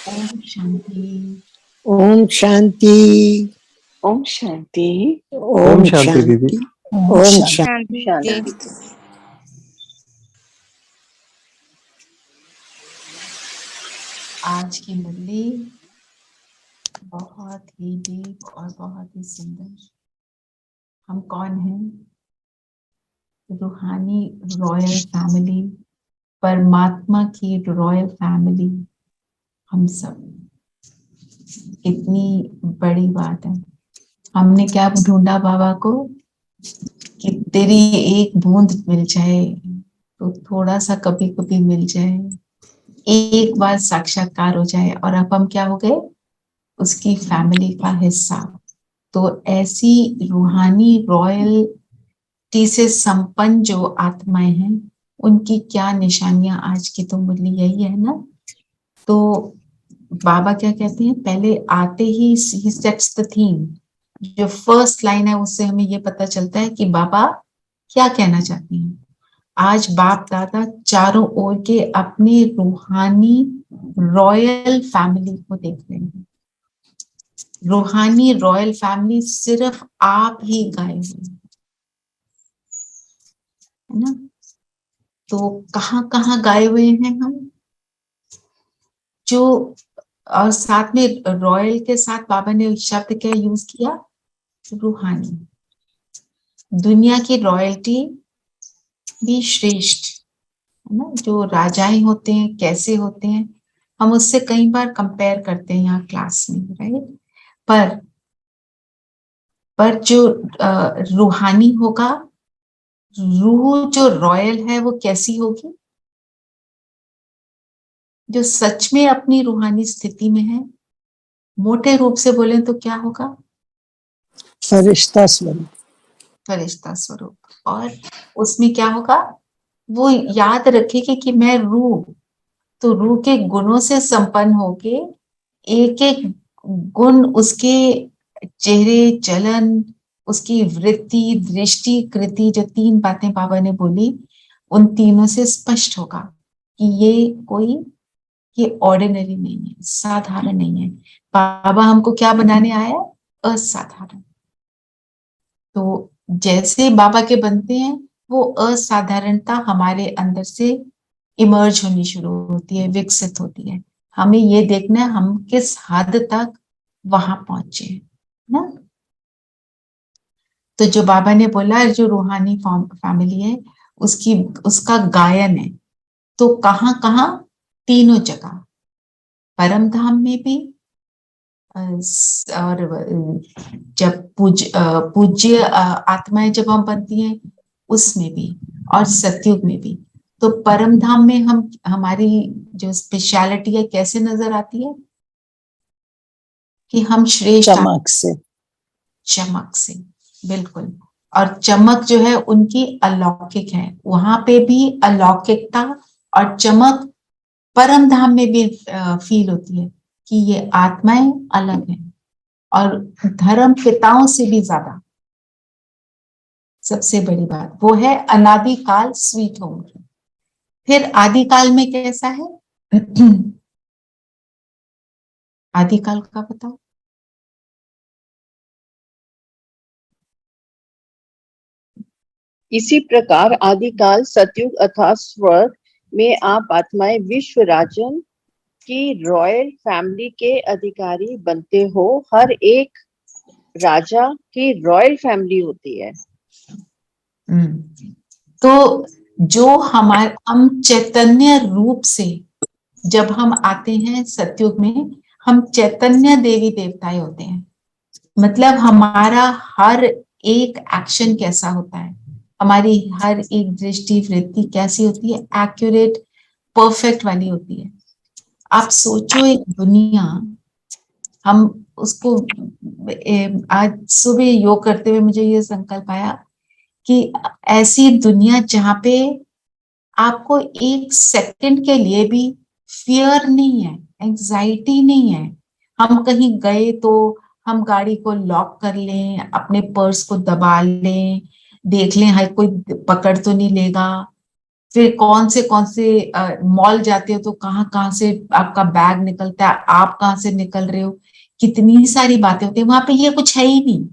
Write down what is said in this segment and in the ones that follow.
ओम शांति। ओम शांति। ओम शांति। ओम शांति। ओम शांति। शांति। आज की मुरली बहुत ही डीप और बहुत ही सुंदर। हम कौन हैं? रूहानी रॉयल फैमिली, परमात्मा की रॉयल फैमिली। हम सब, इतनी बड़ी बात है। हमने क्या ढूंढा बाबा को कि तेरी एक बूंद मिल जाए तो थोड़ा सा कभी कभी मिल जाए, एक बार साक्षात्कार हो जाए, और अब हम क्या हो गए? उसकी फैमिली का हिस्सा। तो ऐसी रूहानी रॉयल्टी से संपन्न जो आत्माएं हैं, उनकी क्या निशानियां आज की तो मुरली यही है ना। तो बाबा क्या कहते हैं, पहले आते ही सेट्स द थीम। जो फर्स्ट लाइन है उससे हमें ये पता चलता है कि बाबा क्या कहना चाहते हैं। आज बाप दादा चारों ओर के अपने रूहानी रॉयल फैमिली को देख रहे हैं। रूहानी रॉयल फैमिली सिर्फ आप ही गाए हुए है ना। तो कहाँ गाए हुए हैं हम? जो और साथ में रॉयल के साथ बाबा ने शब्द क्या यूज किया? रूहानी। दुनिया की रॉयल्टी भी श्रेष्ठ है ना। जो राजाएं होते हैं कैसे होते हैं, हम उससे कई बार कंपेयर करते हैं यहाँ क्लास में, राइट। पर जो रूहानी होगा, रूह जो रॉयल है वो कैसी होगी? जो सच में अपनी रूहानी स्थिति में है। मोटे रूप से बोले तो क्या होगा? फरिश्ता स्वरूप। फरिश्ता स्वरूप। और उसमें क्या होगा? वो याद रखेगी कि मैं रूह, तो रूह के गुणों से संपन्न होके एक एक गुण उसके चेहरे, चलन, उसकी वृत्ति, दृष्टि, कृति, जो तीन बातें बाबा ने बोली, उन तीनों से स्पष्ट होगा कि ये ऑर्डिनरी नहीं है, साधारण नहीं है। बाबा हमको क्या बनाने आया? असाधारण। तो जैसे बाबा के बनते हैं, वो असाधारणता हमारे अंदर से इमर्ज होनी शुरू होती है, विकसित होती है। हमें ये देखना है हम किस हद तक वहां पहुंचे ना। तो जो बाबा ने बोला, जो रूहानी फैमिली है, उसका गायन है। तो कहाँ कहाँ? तीनों जगह। परम धाम में भी, और जब पूज्य आत्माएं जब हम बनती हैं उसमें भी, और सतयुग में भी। तो परम धाम में हम, हमारी जो स्पेशलिटी है कैसे नजर आती है? कि हम श्रेष्ठ चमक से, बिल्कुल। और चमक जो है उनकी अलौकिक है, वहां पे भी अलौकिकता और चमक परम धाम में भी फील होती है कि ये आत्माएं अलग हैं, और धर्म पिताओं से भी ज्यादा। सबसे बड़ी बात वो है अनादिकाल स्वीट होम। फिर आदिकाल में कैसा है? आदिकाल का बताओ। इसी प्रकार आदिकाल सतयुग अर्थात स्वर्ग में आप आत्माएं विश्व राजन की रॉयल फैमिली के अधिकारी बनते हो। हर एक राजा की रॉयल फैमिली होती है। तो जो हम चैतन्य रूप से जब हम आते हैं सतयुग में, हम चैतन्य देवी देवताएं होते हैं। मतलब हमारा हर एक एक्शन कैसा होता है, हमारी हर एक दृष्टि वृत्ति कैसी होती है? एक्यूरेट, परफेक्ट वाली होती है। आप सोचो एक दुनिया, हम उसको आज सुबह योग करते हुए मुझे ये संकल्प आया कि ऐसी दुनिया जहां पे आपको एक सेकंड के लिए भी फियर नहीं है, एंजाइटी नहीं है। हम कहीं गए तो हम गाड़ी को लॉक कर लें, अपने पर्स को दबा लें, देख लें हाय कोई पकड़ तो नहीं लेगा। फिर कौन से मॉल जाते हो तो कहाँ कहाँ से आपका बैग निकलता है, आप कहाँ से निकल रहे हो, कितनी सारी बातें होती है वहां पे। ये कुछ है ही नहीं,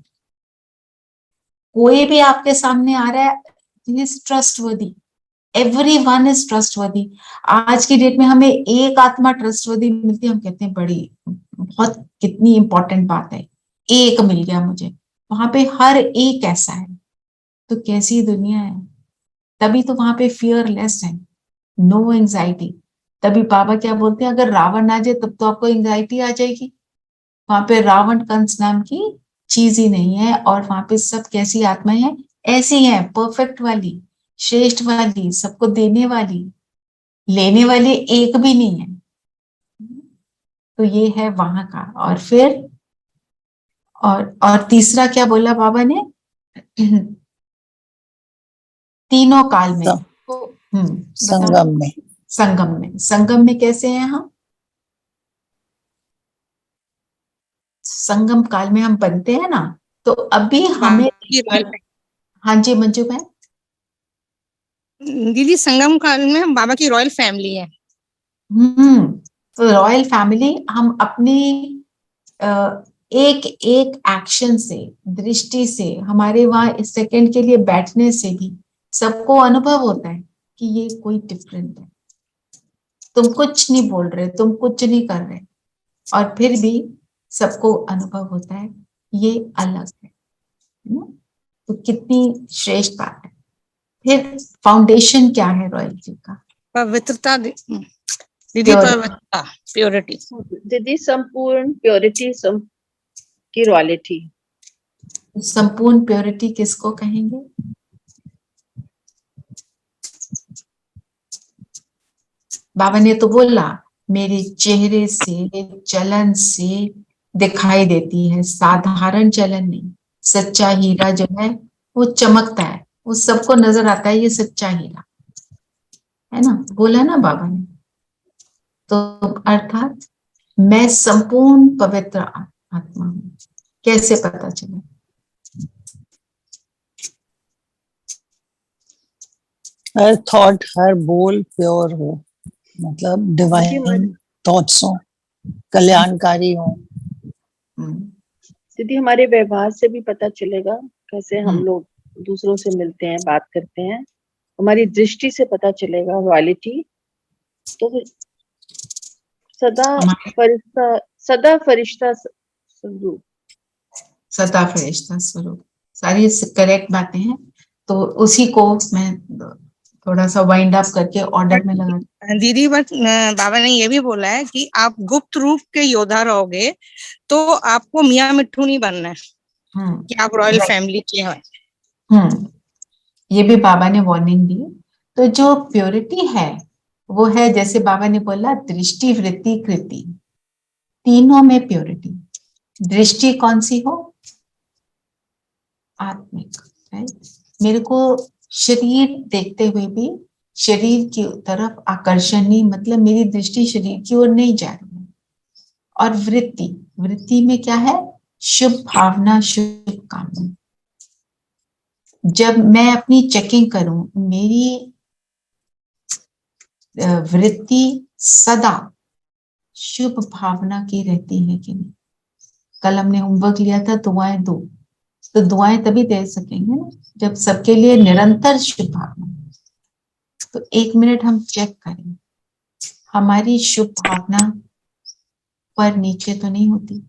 कोई भी आपके सामने आ रहा है is trustworthy, everyone is trustworthy. आज की डेट में हमें एक आत्मा ट्रस्टवर्दी मिलती है, हम कहते हैं बड़ी बहुत कितनी इंपॉर्टेंट बात है, एक मिल गया मुझे। वहां पे हर एक ऐसा है, तो कैसी दुनिया है। तभी तो वहां पे फियरलेस है, नो एंजाइटी। तभी बाबा क्या बोलते हैं, अगर रावण आ जाए तब तो आपको एंजाइटी आ जाएगी। वहां पे रावण कंस नाम की चीज ही नहीं है, और वहां पे सब कैसी आत्माएं हैं, ऐसी हैं, परफेक्ट वाली, श्रेष्ठ वाली, सबको देने वाली, लेने वाली एक भी नहीं है। तो ये है वहां का। और फिर और तीसरा क्या बोला बाबा ने, तीनों काल में। तो संगम में। संगम में कैसे हैं हम, संगम काल में हम बनते हैं ना, तो अभी हमें, हाँ जी मंजू बहन। दीदी संगम काल में हम बाबा की रॉयल फैमिली है। तो रॉयल फैमिली हम अपनी एक एक एक्शन से, दृष्टि से, हमारे वहां इस सेकंड के लिए बैठने से भी सबको अनुभव होता है कि ये कोई डिफरेंट है। तुम कुछ नहीं बोल रहे, तुम कुछ नहीं कर रहे, और फिर भी सबको अनुभव होता है ये अलग है ना? तो कितनी श्रेष्ठ बात है। फिर फाउंडेशन क्या है रॉयल जी का, पवित्रता दीदी, पवित्रता, प्योरिटी। दीदी संपूर्ण प्योरिटी की रॉयलिटी। संपूर्ण प्योरिटी किसको कहेंगे, बाबा ने तो बोला मेरे चेहरे से, चलन से दिखाई देती है, साधारण चलन नहीं। सच्चा हीरा जो है वो चमकता है, वो सबको नजर आता है, ये सच्चा हीरा है ना, बोला ना बाबा ने। तो अर्थात मैं संपूर्ण पवित्र आत्मा हूं, कैसे पता चले, हर थॉट, हर बोल प्योर हो, मतलब डिवाइन थॉट्स हो, कल्याणकारी हो। दीदी हमारे व्यवहार से भी पता चलेगा कैसे हम लोग दूसरों से मिलते हैं, बात करते हैं। हमारी दृष्टि से पता चलेगा रॉयलिटी। तो सदा फरिश्ता स्वरूप, सदा फरिश्ता स्वरूप, सारी करेक्ट बातें हैं। तो उसी को मैं थोड़ा सा वाइंड अप करके ऑर्डर में लगा। दीदी बट बाबा ने ये भी बोला है कि आप गुप्त रूप के योद्धा रहोगे तो आपको मियाँ मिट्ठू नहीं बनना है, कि आप रॉयल फैमिली के हैं। ये भी बाबा ने वार्निंग दी। तो जो प्योरिटी है वो है, जैसे बाबा ने बोला, दृष्टि, वृत्ति, कृति, तीनों में प्योरिटी। दृष्टि कौन सी हो, आत्मिक, राइट। मेरे को शरीर देखते हुए भी शरीर की तरफ आकर्षण नहीं, मतलब मेरी दृष्टि शरीर की ओर नहीं जा रही है। और वृत्ति, वृत्ति में क्या है, शुभ भावना, शुभ कामना। जब मैं अपनी चेकिंग करूं, मेरी वृत्ति सदा शुभ भावना की रहती है कि नहीं। कल हमने होमवर्क लिया था, दुआएं दो, तो दुआएं तभी दे सकेंगे ना जब सबके लिए निरंतर शुभ भावना। तो 1 मिनट हम चेक करें, हमारी शुभ भावना पर नीचे तो नहीं होती।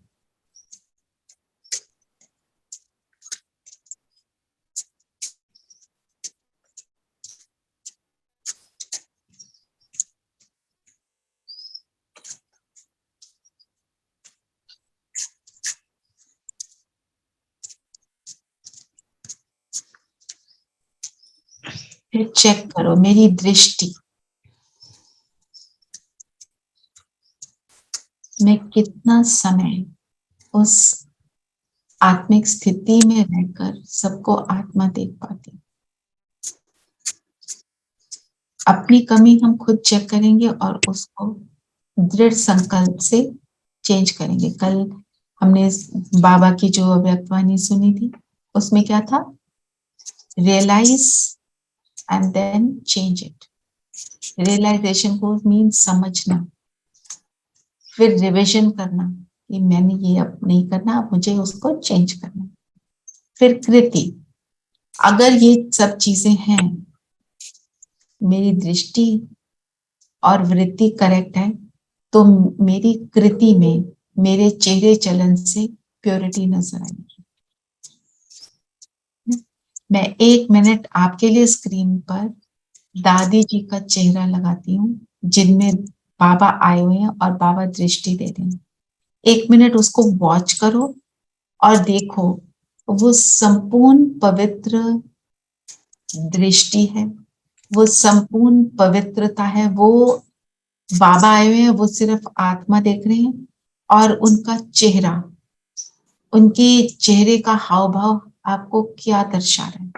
फिर चेक करो मेरी दृष्टि में कितना समय उस आत्मिक स्थिति में रहकर सबको आत्मा देख पाती। अपनी कमी हम खुद चेक करेंगे और उसको दृढ़ संकल्प से चेंज करेंगे। कल हमने बाबा की जो अव्यक्तवाणी सुनी थी, उसमें क्या था, realise and then change it. Realisation को मीन्स समझना, फिर रिविजन करना कि मैंने ये अब नहीं करना, अब मुझे उसको चेंज करना। फिर कृति, अगर ये सब चीजें हैं, मेरी दृष्टि और वृत्ति करेक्ट है, तो मेरी कृति में, मेरे चेहरे चलन से प्योरिटी नजर आएगी। मैं 1 मिनट आपके लिए स्क्रीन पर दादी जी का चेहरा लगाती हूँ, जिनमें बाबा आए हुए हैं और बाबा दृष्टि दे रहे हैं। 1 मिनट उसको वॉच करो और देखो, वो संपूर्ण पवित्र दृष्टि है, वो संपूर्ण पवित्रता है। वो बाबा आए हुए हैं, वो सिर्फ आत्मा देख रहे हैं, और उनका चेहरा, उनके चेहरे का हाव भाव आपको क्या दर्शा रहा है,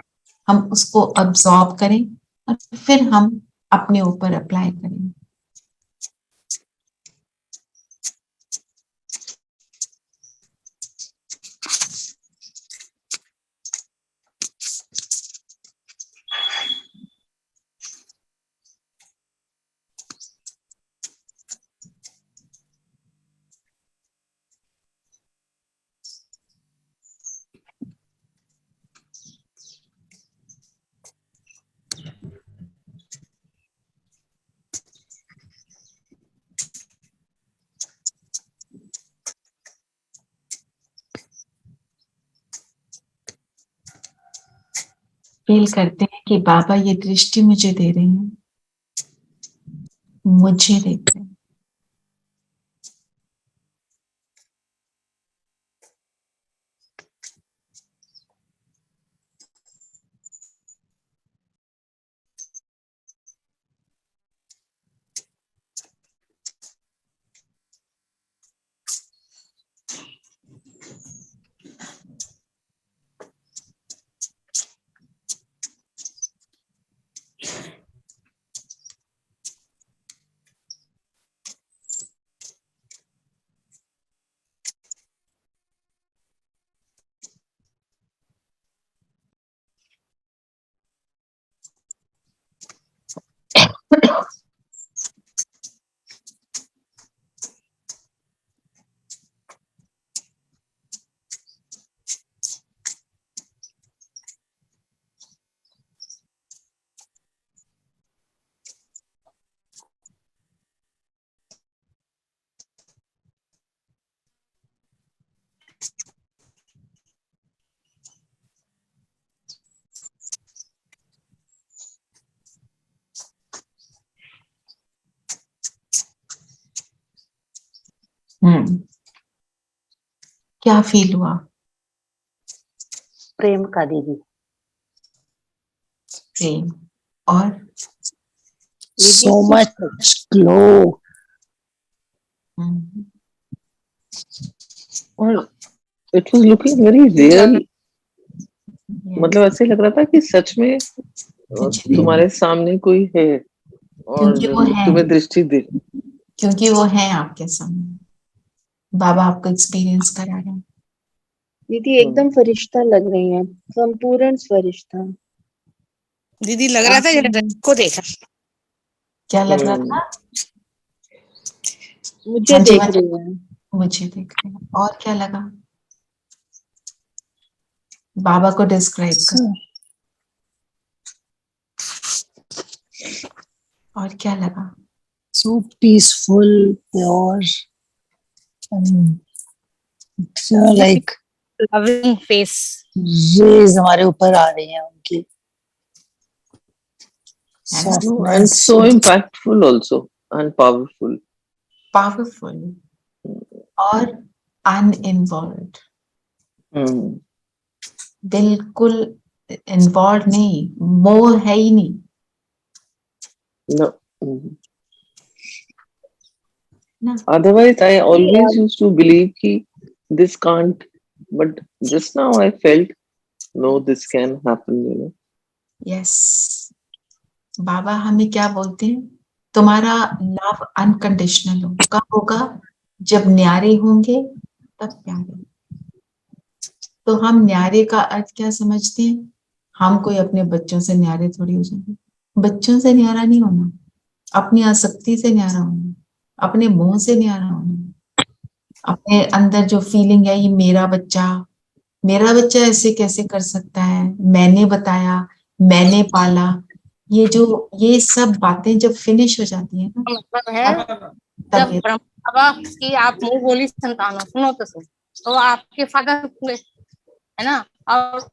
हम उसको अब्सॉर्ब करें और फिर हम अपने ऊपर अप्लाई करें। फील करते हैं कि बाबा ये दृष्टि मुझे दे रहे हैं, मुझे देख रहे हैं। क्या फील हुआ? प्रेम का दीदी। प्रेम और so much glow. और it was looking very real, मतलब ऐसे लग रहा था कि सच में तुम्हारे सामने कोई है और क्योंकि वो है, तुम्हें दृष्टि दे, क्योंकि वो है आपके सामने। बाबा आपको एक्सपीरियंस करा रहे हैं। दीदी एकदम फरिश्ता लग रही हैं, संपूर्ण फरिश्ता। दीदी लग रहा था जैसे को देखा। क्या लग रहा था? मुझे देख रही हैं। मुझे देख रहे हैं। और क्या लगा? बाबा को डिस्क्राइब कर। और क्या लगा? So peaceful, pure, and like loving face. rays हमारे ऊपर आ रही हैं उनकी। and so impactful also and powerful. Powerful और uninvolved। बिल्कुल इन्वॉल्व नहीं, मोह है ही नहीं। No. ना? Otherwise, I always used to believe कि this can't, but just now I felt no, this can happen, you know. Yes. बाबा हमें क्या बोलते हैं? तुम्हारा लव अनकंडीशनल हो। कब होगा? जब न्यारे होंगे तब प्यारे। तो हम न्यारे का अर्थ क्या समझते हैं? हम कोई अपने बच्चों से न्यारे थोड़ी हो जाएंगे। बच्चों से न्यारा नहीं होना, अपनी आसक्ति से न्यारा होना, अपने मोह से न्यारा होना, अपने अंदर जो फीलिंग है ये मेरा बच्चा ऐसे कैसे कर सकता है, मैंने बताया, मैंने पाला, ये सब बातें जब फिनिश हो जाती है ना, मतलब है तब जब ब्रह्मा बाबा की आप मुंह बोली संतान हो, सुनो तो आपके फादर हुए, है ना, और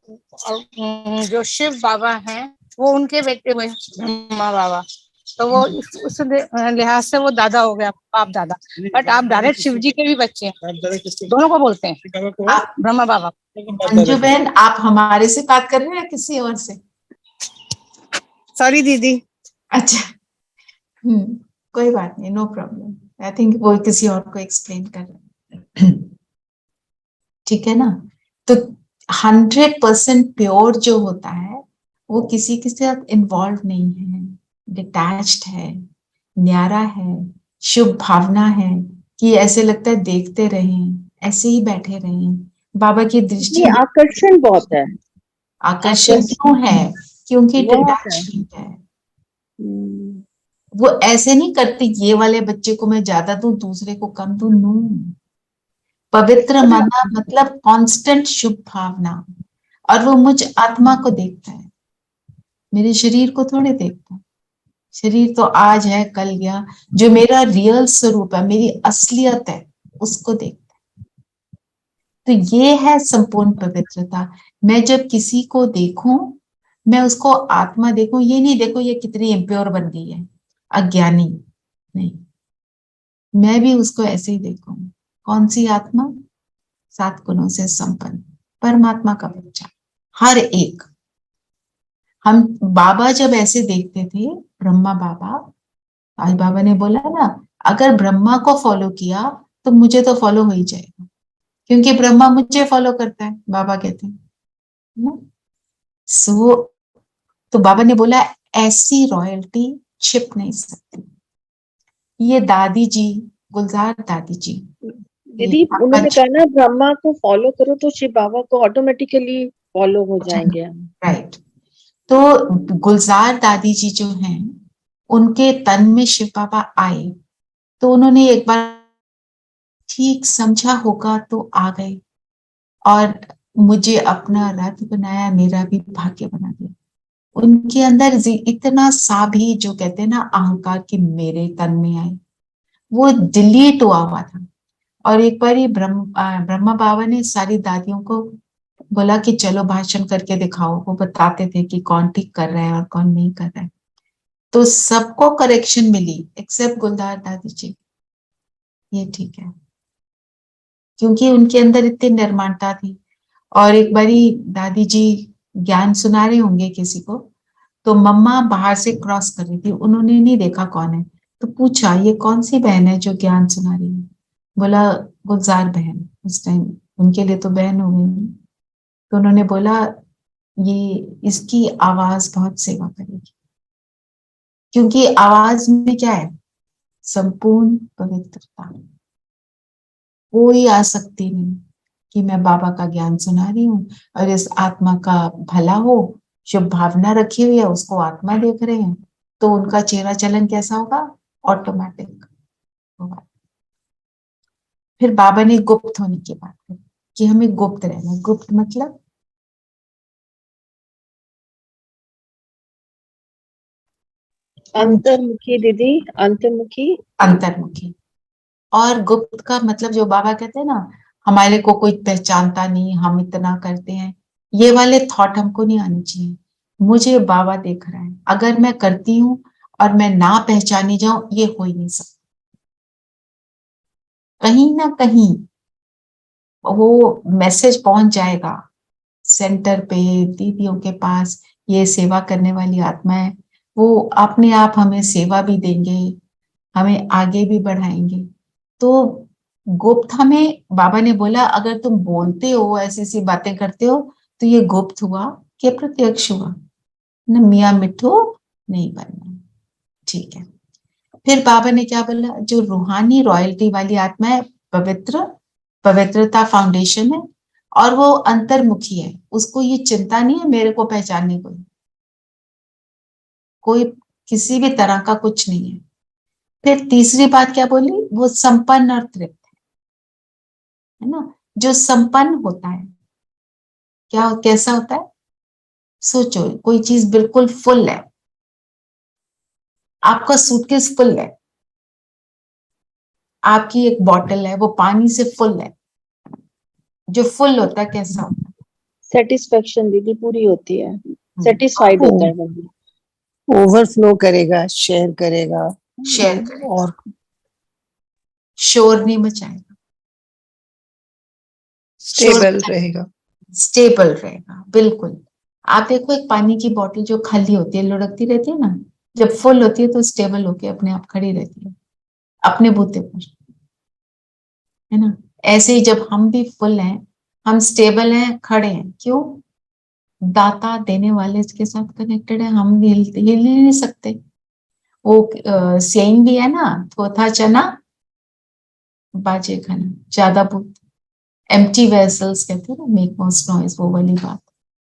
जो शिव बाबा हैं वो उनके बेटे हुए ब्रह्मा बाबा, तो वो उस लिहाज से वो दादा हो गया, बाप दादा। बट आप डायरेक्ट शिव जी के भी बच्चे हैं, दोनों को बोलते हैं आप ब्रह्मा बाबा। अंजू बहन, आप हमारे से बात कर रहे हैं या किसी और से? सॉरी दीदी। अच्छा, कोई बात नहीं, नो प्रॉब्लम। आई थिंक वो किसी और को एक्सप्लेन कर रहे हैं। ठीक है ना? तो 100% प्योर जो होता है वो किसी के साथ इन्वॉल्व नहीं है, डिटैच्ड है, न्यारा है, शुभ भावना है कि ऐसे लगता है देखते रहें, ऐसे ही बैठे रहें। बाबा की दृष्टि ये आकर्षण बहुत है। आकर्षण क्यों है? क्योंकि बहुत है। डिटैचमेंट है। वो ऐसे नहीं करते ये वाले बच्चे को मैं ज्यादा दूं, दूसरे को कम दूं। नो, पवित्र माना मतलब कांस्टेंट शुभ भावना। और वो मुझ आत्मा को देखता है, मेरे शरीर को थोड़े देखता है। शरीर तो आज है कल गया, जो मेरा रियल स्वरूप है, मेरी असलियत है, उसको देखता है। तो ये है संपूर्ण पवित्रता। मैं जब किसी को देखूं, मैं उसको आत्मा देखूं, ये नहीं देखो ये कितनी इम्प्योर बन गई है, अज्ञानी नहीं, मैं भी उसको ऐसे ही देखूं। कौन सी आत्मा? 7 गुणों से संपन्न परमात्मा का बच्चा, हर एक। हम बाबा जब ऐसे देखते थे, ब्रह्मा बाबा, आज बाबा ने बोला ना, अगर ब्रह्मा को फॉलो किया तो मुझे तो फॉलो हो ही जाएगा, क्योंकि ब्रह्मा मुझे फॉलो करता है, बाबा कहते हैं। सो तो बाबा ने बोला ऐसी रॉयल्टी छिप नहीं सकती। ये दादी जी, गुलजार दादी जी, दीदी उन्होंने कहा ना ब्रह्मा को फॉलो करो तो शिव बाबा को ऑटोमेटिकली फॉलो हो जाएंगे हम। राइट। तो गुलजार दादी जी जो हैं, उनके तन में शिव बाबा आए, तो उन्होंने एक बार ठीक समझा होगा तो आ गए और मुझे अपना रथ बनाया, मेरा भी भाग्य बना दिया। उनके अंदर इतना सा भी, जो कहते हैं ना अहंकार, कि मेरे तन में आए, वो डिलीट हुआ था। और एक बार ही ब्रह्मा बाबा ने सारी दादियों को बोला कि चलो भाषण करके दिखाओ। वो बताते थे कि कौन ठीक कर रहा है और कौन नहीं कर रहा है। तो सबको करेक्शन मिली एक्सेप्ट गुलजार दादी जी, ये ठीक है, क्योंकि उनके अंदर इतनी निर्माणता थी। और एक बारी दादी जी ज्ञान सुना रहे होंगे किसी को, तो मम्मा बाहर से क्रॉस कर रही थी, उन्होंने नहीं देखा कौन है, तो पूछा ये कौन सी बहन है जो ज्ञान सुना रही है? बोला गुलजार बहन। उस टाइम उनके लिए तो बहन हो गई। तो उन्होंने बोला ये इसकी आवाज बहुत सेवा करेगी, क्योंकि आवाज में क्या है? संपूर्ण पवित्रता, कोई आसक्ति नहीं कि मैं बाबा का ज्ञान सुना रही हूँ और इस आत्मा का भला हो, शुभ भावना रखी हुई है, उसको आत्मा देख रहे हैं, तो उनका चेहरा चलन कैसा होगा? ऑटोमेटिक होगा। फिर बाबा ने गुप्त होने की बात करी कि हमें गुप्त रहना। गुप्त मतलब अंतर्मुखी दीदी, अंतर्मुखी। अंतर्मुखी। और गुप्त का मतलब जो बाबा कहते हैं ना, हमारे को कोई पहचानता नहीं, हम इतना करते हैं, ये वाले थॉट हमको नहीं आने चाहिए। मुझे बाबा देख रहा है, अगर मैं करती हूँ और मैं ना पहचानी जाऊं, ये हो ही नहीं सकता। कहीं ना कहीं वो मैसेज पहुंच जाएगा सेंटर पे, दीदियों के पास। ये सेवा करने वाली आत्मा है, वो अपने आप हमें सेवा भी देंगे, हमें आगे भी बढ़ाएंगे। तो गुप्त, हमें बाबा ने बोला अगर तुम बोलते हो, ऐसी ऐसी बातें करते हो, तो ये गुप्त हुआ कि प्रत्यक्ष हुआ न, मियाँ मिठू नहीं बनना। ठीक है। फिर बाबा ने क्या बोला? जो रूहानी रॉयल्टी वाली आत्मा है, पवित्रता फाउंडेशन है, और वो अंतर्मुखी है, उसको ये चिंता नहीं है मेरे को पहचानने कोई किसी भी तरह का कुछ नहीं है। फिर तीसरी बात क्या बोली, वो संपन्न और तृप्त है ना। जो संपन्न होता है क्या, कैसा होता है, सोचो कोई चीज बिल्कुल फुल है, आपका सूटकेस फुल है, आपकी एक बॉटल है वो पानी से फुल है, जो फुल होता है कैसा होता है, सेटिस्फेक्शन दीदी पूरी होती है, सेटिस्फाइड होता है बंदा। ओवरफ्लो करेगा, शेयर करेगा, शेयर करेगा, और शोर नहीं मचाएगा, स्टेबल रहेगा। स्टेबल रहेगा, बिल्कुल। आप देखो एक पानी की बोतल जो खाली होती है लुढ़कती रहती है ना, जब फुल होती है तो स्टेबल होके अपने आप खड़ी रहती है अपने बूते पर, है ना। ऐसे ही जब हम भी फुल हैं, हम स्टेबल हैं, खड़े हैं, क्यों, दाता देने वाले के साथ कनेक्टेड है, हम हिल ही नहीं सकते। वो सेइंग भी है ना, थोथा चना बाजे खाना, ज्यादा भूत, एम्प्टी वेसल्स कहते हैं ना, मेक मोस्ट नॉइज, वो वाली बात।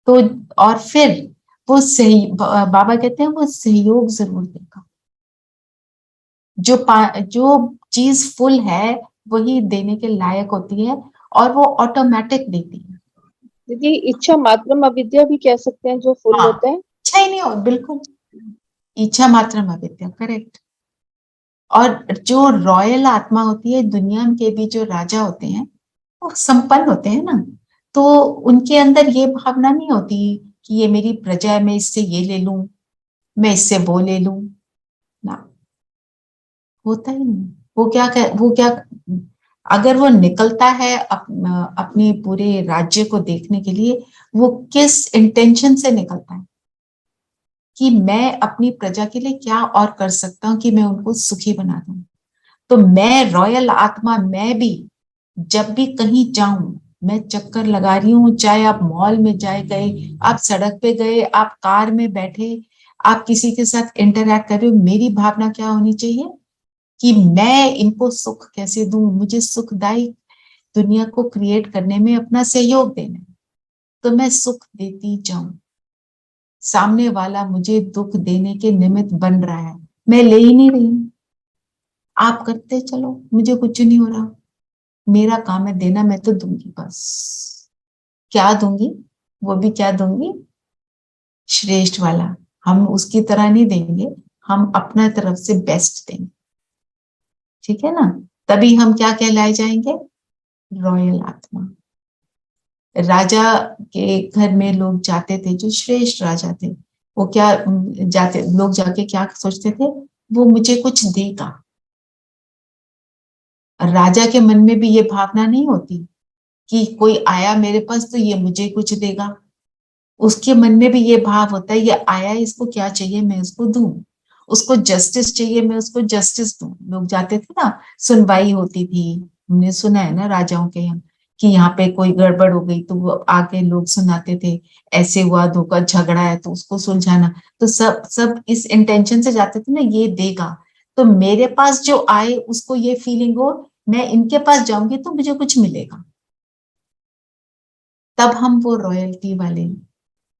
तो और फिर वो सही, बाबा कहते हैं वो सहयोग जरूर देगा। जो चीज फुल है वही देने के लायक होती है, और वो ऑटोमेटिक देती है। दीदी इच्छा मात्रम अविद्या भी कह सकते हैं, जो फुल हाँ, होता है। इच्छा ही नहीं हो, बिल्कुल, इच्छा मात्रम अविद्या, करेक्ट। और जो रॉयल आत्मा होती है, दुनिया के भी जो राजा होते हैं वो संपन्न होते हैं ना, तो उनके अंदर ये भावना नहीं होती कि ये मेरी प्रजा है, मैं इससे ये ले लूं, मैं इससे वो ले लूं, ना, होता ही नहीं। वो क्या, अगर वो निकलता है अपने पूरे राज्य को देखने के लिए, वो किस इंटेंशन से निकलता है कि मैं अपनी प्रजा के लिए क्या और कर सकता हूं कि मैं उनको सुखी बना दूं। तो मैं रॉयल आत्मा, मैं भी जब भी कहीं जाऊं, मैं चक्कर लगा रही हूँ, चाहे आप मॉल में जाए गए, आप सड़क पे गए, आप कार में बैठे, आप किसी के साथ इंटरैक्ट कर रहे हो, मेरी भावना क्या होनी चाहिए कि मैं इनको सुख कैसे दूं, मुझे सुखदायी दुनिया को क्रिएट करने में अपना सहयोग देना है, तो मैं सुख देती जाऊं। सामने वाला मुझे दुख देने के निमित्त बन रहा है, मैं ले ही नहीं रही हूं, आप करते चलो, मुझे कुछ नहीं हो रहा, मेरा काम है देना, मैं तो दूंगी बस। क्या दूंगी, वो भी क्या दूंगी, श्रेष्ठ वाला। हम उसकी तरह नहीं देंगे, हम अपना तरफ से बेस्ट देंगे, ठीक है ना। तभी हम क्या कहलाए जाएंगे, रॉयल आत्मा। राजा के घर में लोग जाते थे, जो श्रेष्ठ राजा थे, वो क्या जाते, लोग जाके क्या सोचते थे, वो मुझे कुछ देगा। राजा के मन में भी ये भावना नहीं होती कि कोई आया मेरे पास तो ये मुझे कुछ देगा, उसके मन में भी ये भाव होता है, ये आया, इसको क्या चाहिए मैं उसको दूं, उसको जस्टिस चाहिए मैं उसको जस्टिस दूं। लोग जाते थे ना, सुनवाई होती थी, हमने सुना है ना राजाओं के यहाँ कि यहाँ पे कोई गड़बड़ हो गई तो वो आके लोग सुनाते थे, ऐसे हुआ, धोखा झगड़ा है तो उसको सुलझाना। तो सब सब इस इंटेंशन से जाते थे ना, ये देगा, तो मेरे पास जो आए उसको ये फीलिंग हो मैं इनके पास जाऊंगी तो मुझे कुछ मिलेगा, तब हम वो रॉयल्टी वाले,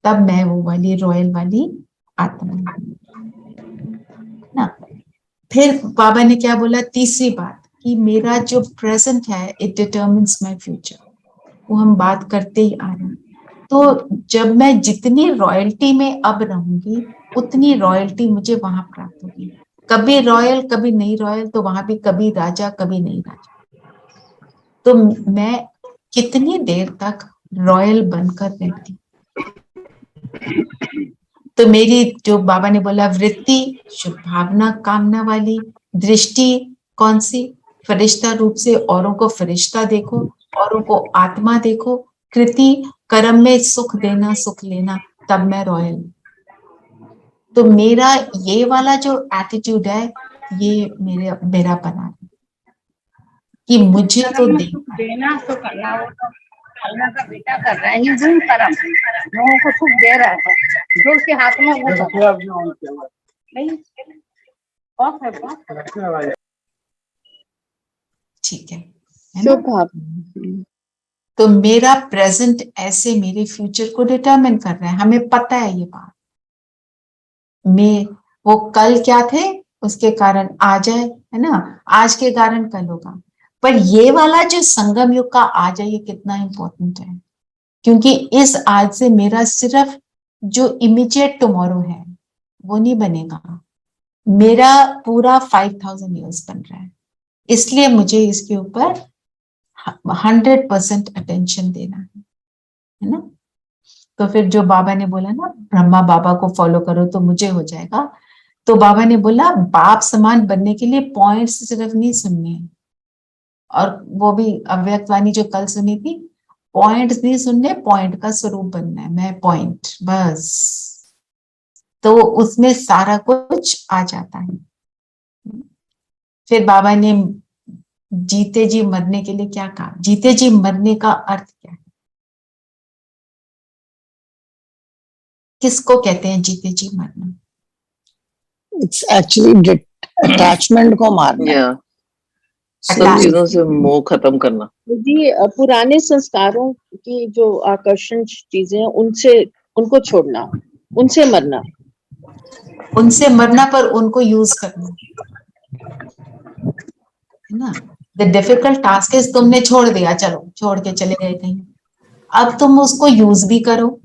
तब मैं वो वाली रॉयल वाली आत्मा ना। फिर बाबा ने क्या बोला, तीसरी बात, कि मेरा जो प्रेजेंट है इट डिटर्मिन्स माय फ्यूचर, वो हम बात करते ही आ रहे हैं। तो जब मैं जितनी रॉयल्टी में अब रहूंगी, उतनी रॉयल्टी मुझे वहां प्राप्त होगी, कभी रॉयल कभी नहीं रॉयल, तो वहां भी कभी राजा कभी नहीं राजा। तो मैं कितनी देर तक रॉयल बनकर रहती, तो मेरी जो बाबा ने बोला वृत्ति, शुभ भावना कामना वाली, दृष्टि कौन सी, फरिश्ता रूप से औरों को फरिश्ता देखो, औरों को आत्मा देखो, कृति कर्म में सुख देना सुख लेना, तब मैं रॉयल हूं। तो मेरा ये वाला जो एटीट्यूड है, ये मेरा बना है कि मुझे तो कर्म में दे, सुख देना सुख करना, वो तो अल्लाह का बेटा कर रहा है, ये जो कर्म लोगों को सुख दे रहा है, जो उसके हाथ में वो कर रहा है। नहीं बहुत है, बहुत है। ठीक है ना। शुभ भावना। तो मेरा प्रेजेंट ऐसे मेरे फ्यूचर को डिटरमिन कर रहा है, हमें पता है ये बात। मैं वो कल क्या थे, उसके कारण आ जाए, है ना, आज के कारण कल होगा। पर ये वाला जो संगम युग का आ जाए, ये कितना इंपॉर्टेंट है, क्योंकि इस आज से मेरा सिर्फ जो इमीडिएट टुमारो है वो नहीं बनेगा, मेरा पूरा 5000 ईयर्स बन रहा है। इसलिए मुझे इसके ऊपर 100% अटेंशन देना है ना। तो फिर जो बाबा ने बोला ना, ब्रह्मा बाबा को फॉलो करो तो मुझे हो जाएगा, तो बाबा ने बोला बाप समान बनने के लिए पॉइंट्स सिर्फ नहीं सुनने, और वो भी अव्यक्त वाणी जो कल सुनी थी, पॉइंट्स नहीं सुनने, पॉइंट का स्वरूप बनना है, मैं पॉइंट बस। तो उसमें सारा कुछ आ जाता है। फिर बाबा ने जीते जी मरने के लिए क्या कहा, जीते जी मरने का अर्थ क्या है, किसको कहते हैं जीते जी मरना? इट्स एक्चुअली अटैचमेंट को मारना है। या सब चीजों से मोह खत्म करना। जी, पुराने संस्कारों की जो आकर्षण चीजें हैं, उनसे उनको छोड़ना, उनसे मरना। उनसे मरना, पर उनको यूज करना, है ना। द डिफिकल्ट टास्क इज, तुमने छोड़ दिया, चलो छोड़ के चले गए कहीं, अब तुम उसको यूज भी करो,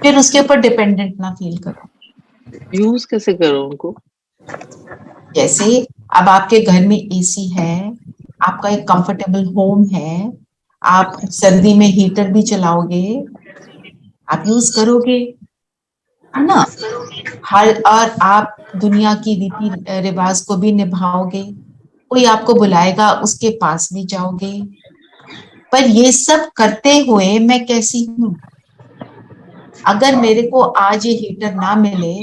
फिर उसके ऊपर डिपेंडेंट ना फील करो। यूज कैसे करो उनको? जैसे अब आपके घर में एसी है, आपका एक कंफर्टेबल होम है, आप सर्दी में हीटर भी चलाओगे, आप यूज करोगे, है ना। हर, और आप दुनिया की रीति रिवाज को भी निभाओगे, कोई आपको बुलाएगा उसके पास भी जाओगे। पर ये सब करते हुए मैं कैसी हूं? अगर मेरे को आज ये हीटर ना मिले,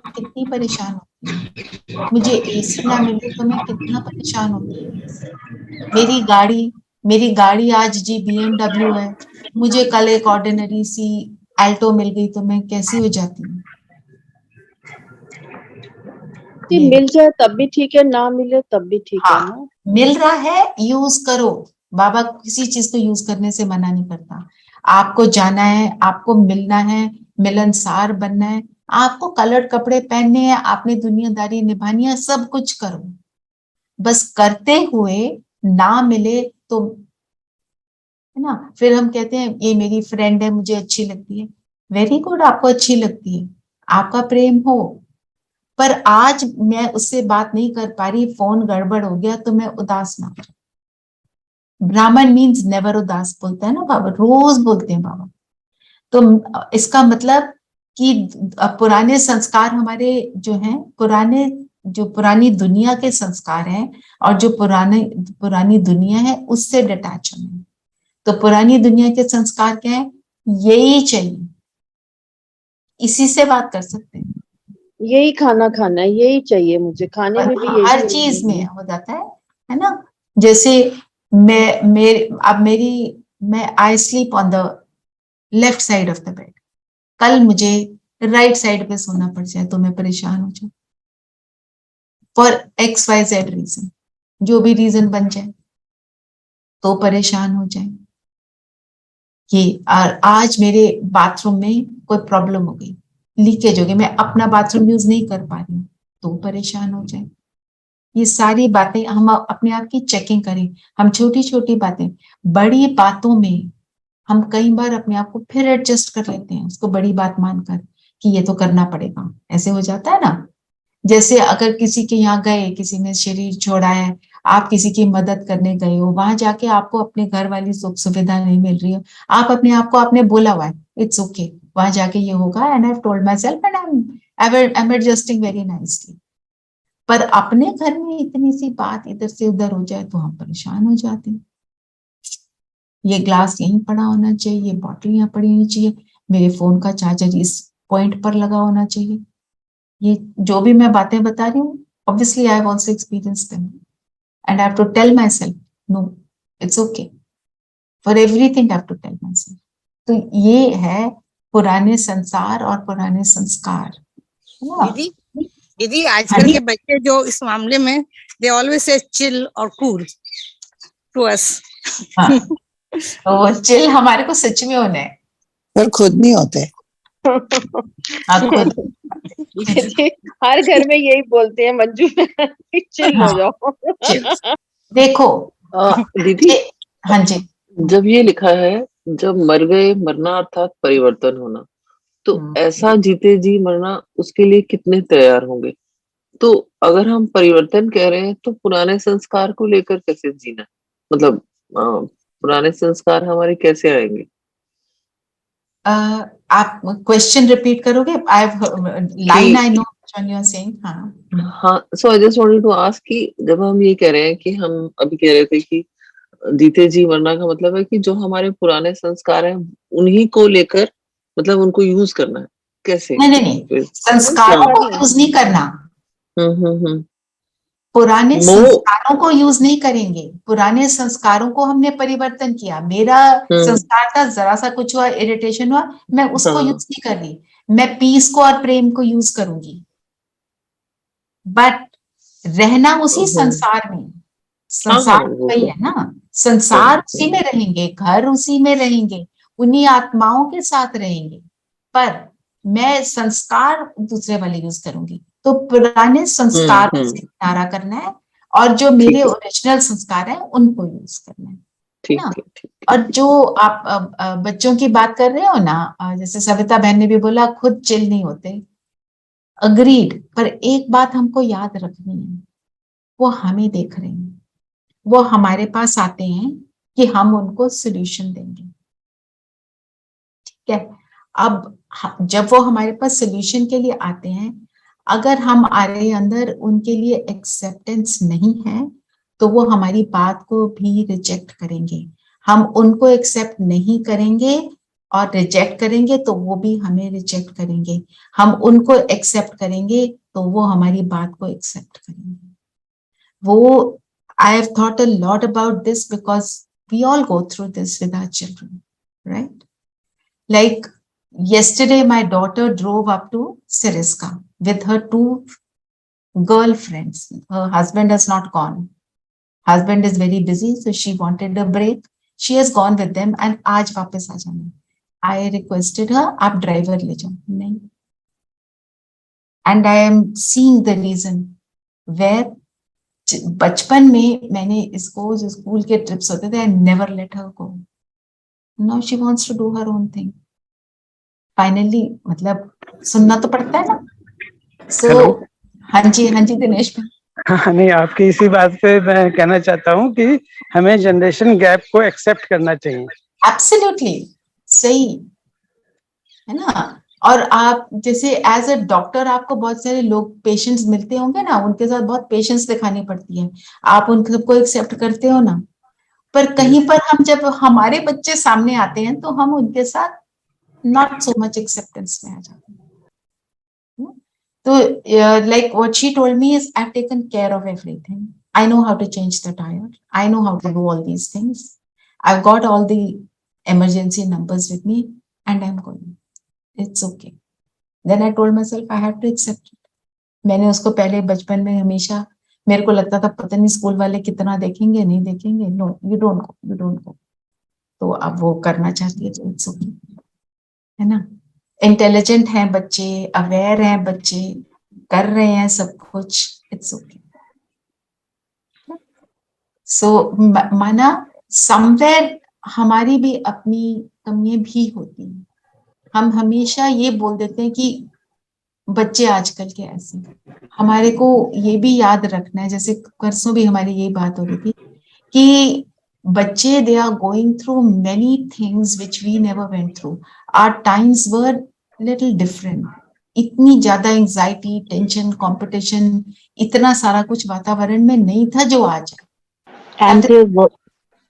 कितनी परेशान होती हूँ। मुझे एसी ना मिले तो मैं कितना परेशान होती हूँ। मेरी गाड़ी आज जी BMW है, मुझे कल एक ऑर्डिनरी सी एल्टो मिल गई तो मैं कैसी हो जाती हूँ। मिल जाए तब भी ठीक है, ना मिले तब भी ठीक है ना। मिल रहा है, यूज करो। बाबा किसी चीज को यूज करने से मना नहीं करता। आपको जाना है, आपको मिलना है, मिलनसार बनना है, आपको कलर्ड कपड़े पहनने हैं, आपने दुनियादारी निभानी है, सब कुछ करो। बस करते हुए ना मिले तो, है ना। फिर हम कहते हैं ये मेरी फ्रेंड है, मुझे अच्छी लगती है। वेरी गुड, आपको अच्छी लगती है, आपका प्रेम हो, पर आज मैं उससे बात नहीं कर पा रही, फोन गड़बड़ हो गया तो मैं उदास ना। ब्राह्मण मीन्स नेवर उदास बोलता है ना बाबा, रोज बोलते हैं बाबा। तो इसका मतलब कि पुराने संस्कार हमारे जो हैं, पुरानी दुनिया के संस्कार हैं, और जो पुरानी दुनिया है उससे डिटैच होना है। तो पुरानी दुनिया के संस्कार क्या है? यही चाहिए, इसी से बात कर सकते हैं, यही खाना खाना है, यही चाहिए मुझे, खाने में भी यही हर चीज में हो जाता है ना। जैसे मैं I sleep on the left side of the bed, कल मुझे राइट साइड पे सोना पड़ जाए तो मैं परेशान हो जाऊं, फॉर XYZ रीजन, जो भी रीजन बन जाए तो परेशान हो जाए। ये और आज मेरे बाथरूम में कोई प्रॉब्लम हो गई, लीकेज हो गई, मैं अपना बाथरूम यूज नहीं कर पा रही हूँ तो परेशान हो जाए। ये सारी बातें हम अपने आप की चेकिंग करें। हम छोटी छोटी बातें, बड़ी बातों में हम कई बार अपने आप को फिर एडजस्ट कर लेते हैं, उसको बड़ी बात मानकर कि ये तो करना पड़ेगा, ऐसे हो जाता है ना। जैसे अगर किसी के यहाँ गए, किसी ने शरीर छोड़ा है, आप किसी की मदद करने गए हो, वहां जाके आपको अपने घर वाली सुख सुविधा नहीं मिल रही हो, आप अपने आप को आपने बोला हुआ है इट्स ओके, वहां जाके ये होगा, and I have told my self and I am adjusting very nicely. पर अपने घर में इतनी सी बात इधर से उधर हो जाए तो हम परेशान हो जाते हैं। ये ग्लास यहीं पड़ा होना चाहिए, ये बॉटल यहाँ पड़ी होनी चाहिए, मेरे फोन का चार्जर इस पॉइंट पर लगा होना चाहिए। ये जो भी मैं बातें बता रही हूँ, obviously I have also experienced them and I have to tell myself no, it's okay, for everything I have to tell myself। तो ये है पुराने संसार और पुराने संस्कार। दीदी दीदी आजकल के बच्चे जो इस मामले में दे ऑलवेज से चिल और कूल टू अस। तो चिल हमारे को सच में होना है, पर खुद नहीं होते। खुद जी, हर घर में यही बोलते हैं मंजू चिल हो जाओ। देखो दीदी, हाँ जी जब ये लिखा है, जब मर गए मरना अर्थात परिवर्तन होना, तो ऐसा जीते जी मरना, उसके लिए कितने तैयार होंगे? तो अगर हम परिवर्तन कह रहे हैं तो पुराने संस्कार को लेकर कैसे जीना, मतलब पुराने संस्कार हमारे कैसे आएंगे? आप क्वेश्चन रिपीट करोगे? I line I know which you are saying. हाँ हाँ, so I just wanted to ask कि जब हम ये कह रहे हैं कि हम अभी कह रहे थे कि जीते जी मरना का मतलब है कि जो हमारे पुराने संस्कार हैं उन्हीं को लेकर, मतलब उनको यूज करना है, कैसे? नहीं नहीं नहीं, संस्कारों को यूज नहीं करना, हम्म। पुराने नो। संस्कारों को यूज नहीं करेंगे। पुराने संस्कारों को हमने परिवर्तन किया। मेरा संस्कार था, जरा सा कुछ हुआ, इरिटेशन हुआ, मैं उसको यूज नहीं कर रही, मैं पीस को और प्रेम को यूज करूंगी। बट रहना उसी संसार में, संसार वही है ना, संसार उसी में रहेंगे, घर उसी में रहेंगे, उन्हीं आत्माओं के साथ रहेंगे, पर मैं संस्कार दूसरे वाले यूज करूंगी। तो पुराने संस्कारों से किनारा करना है और जो मेरे ओरिजिनल संस्कार हैं उनको यूज करना है ना। और जो आप बच्चों की बात कर रहे हो ना, जैसे सविता बहन ने भी बोला खुद चिल नहीं होते, अग्रीड, पर एक बात हमको याद रखनी है, वो हमें देख रहे हैं, वो हमारे पास आते हैं कि हम उनको सोल्यूशन देंगे, ठीक है। अब जब वो हमारे पास सोल्यूशन के लिए आते हैं, अगर हमारे अंदर उनके लिए एक्सेप्टेंस नहीं है तो वो हमारी बात को भी रिजेक्ट करेंगे। हम उनको एक्सेप्ट नहीं करेंगे और रिजेक्ट करेंगे तो वो भी हमें रिजेक्ट करेंगे। हम उनको एक्सेप्ट करेंगे तो वो हमारी बात को एक्सेप्ट करेंगे। वो I have thought a lot about this because we all go through this with our children, right? Like yesterday, my daughter drove up to Siriska with her two girlfriends. Her husband has not gone. Husband is very busy, so she wanted a break. She has gone with them and आज वापस आ जाना। I requested her, आप driver ले जाओ, नहीं। And I am seeing the reason where बचपन में मैंने इसको, जो स्कूल के ट्रिप्स होते थे, I never let her go. Now she wants to do her own thing. Finally मतलब सुनना तो पड़ता है ना। सो हाँ जी दिनेश भाई। हाँ नहीं, आपकी इसी बात पे मैं कहना चाहता हूँ कि हमें जनरेशन गैप को एक्सेप्ट करना चाहिए। एब्सोल्युटली सही है ना। और आप जैसे एज अ डॉक्टर आपको बहुत सारे लोग पेशेंट्स मिलते होंगे ना, उनके साथ बहुत पेशेंस दिखानी पड़ती है, आप उन सबको एक्सेप्ट करते हो ना। पर कहीं पर हम जब हमारे बच्चे सामने आते हैं तो हम उनके साथ नॉट सो मच एक्सेप्टेंस में आ जाते हैं। तो like what she told me is I've taken care of everything. I know how to change the tire. I know how to do all these things. I've got all the emergency numbers with me and I'm going. It's okay. Then I told myself I have to accept it. मैंने उसको पहले बचपन में हमेशा, मेरे को लगता था पता नहीं स्कूल वाले कितना देखेंगे, नहीं देखेंगे, नो यू डोंट गो। तो अब वो करना चाहती है तो इट्स ओके, है ना। इंटेलिजेंट हैं बच्चे, अवेयर हैं बच्चे, कर रहे हैं सब कुछ, इट्स ओके। सो माना समवेयर हमारी भी अपनी कमियां भी होती हैं। हम हमेशा ये बोल देते हैं कि बच्चे आजकल के ऐसे। हमारे को ये भी याद रखना है, जैसे परसों भी हमारी यही बात हो रही थी कि बच्चे they are going through many things which we never went through. Our times were little different. इतनी ज्यादा एंजाइटी, टेंशन, कंपटीशन, इतना सारा कुछ वातावरण में नहीं था जो आज है।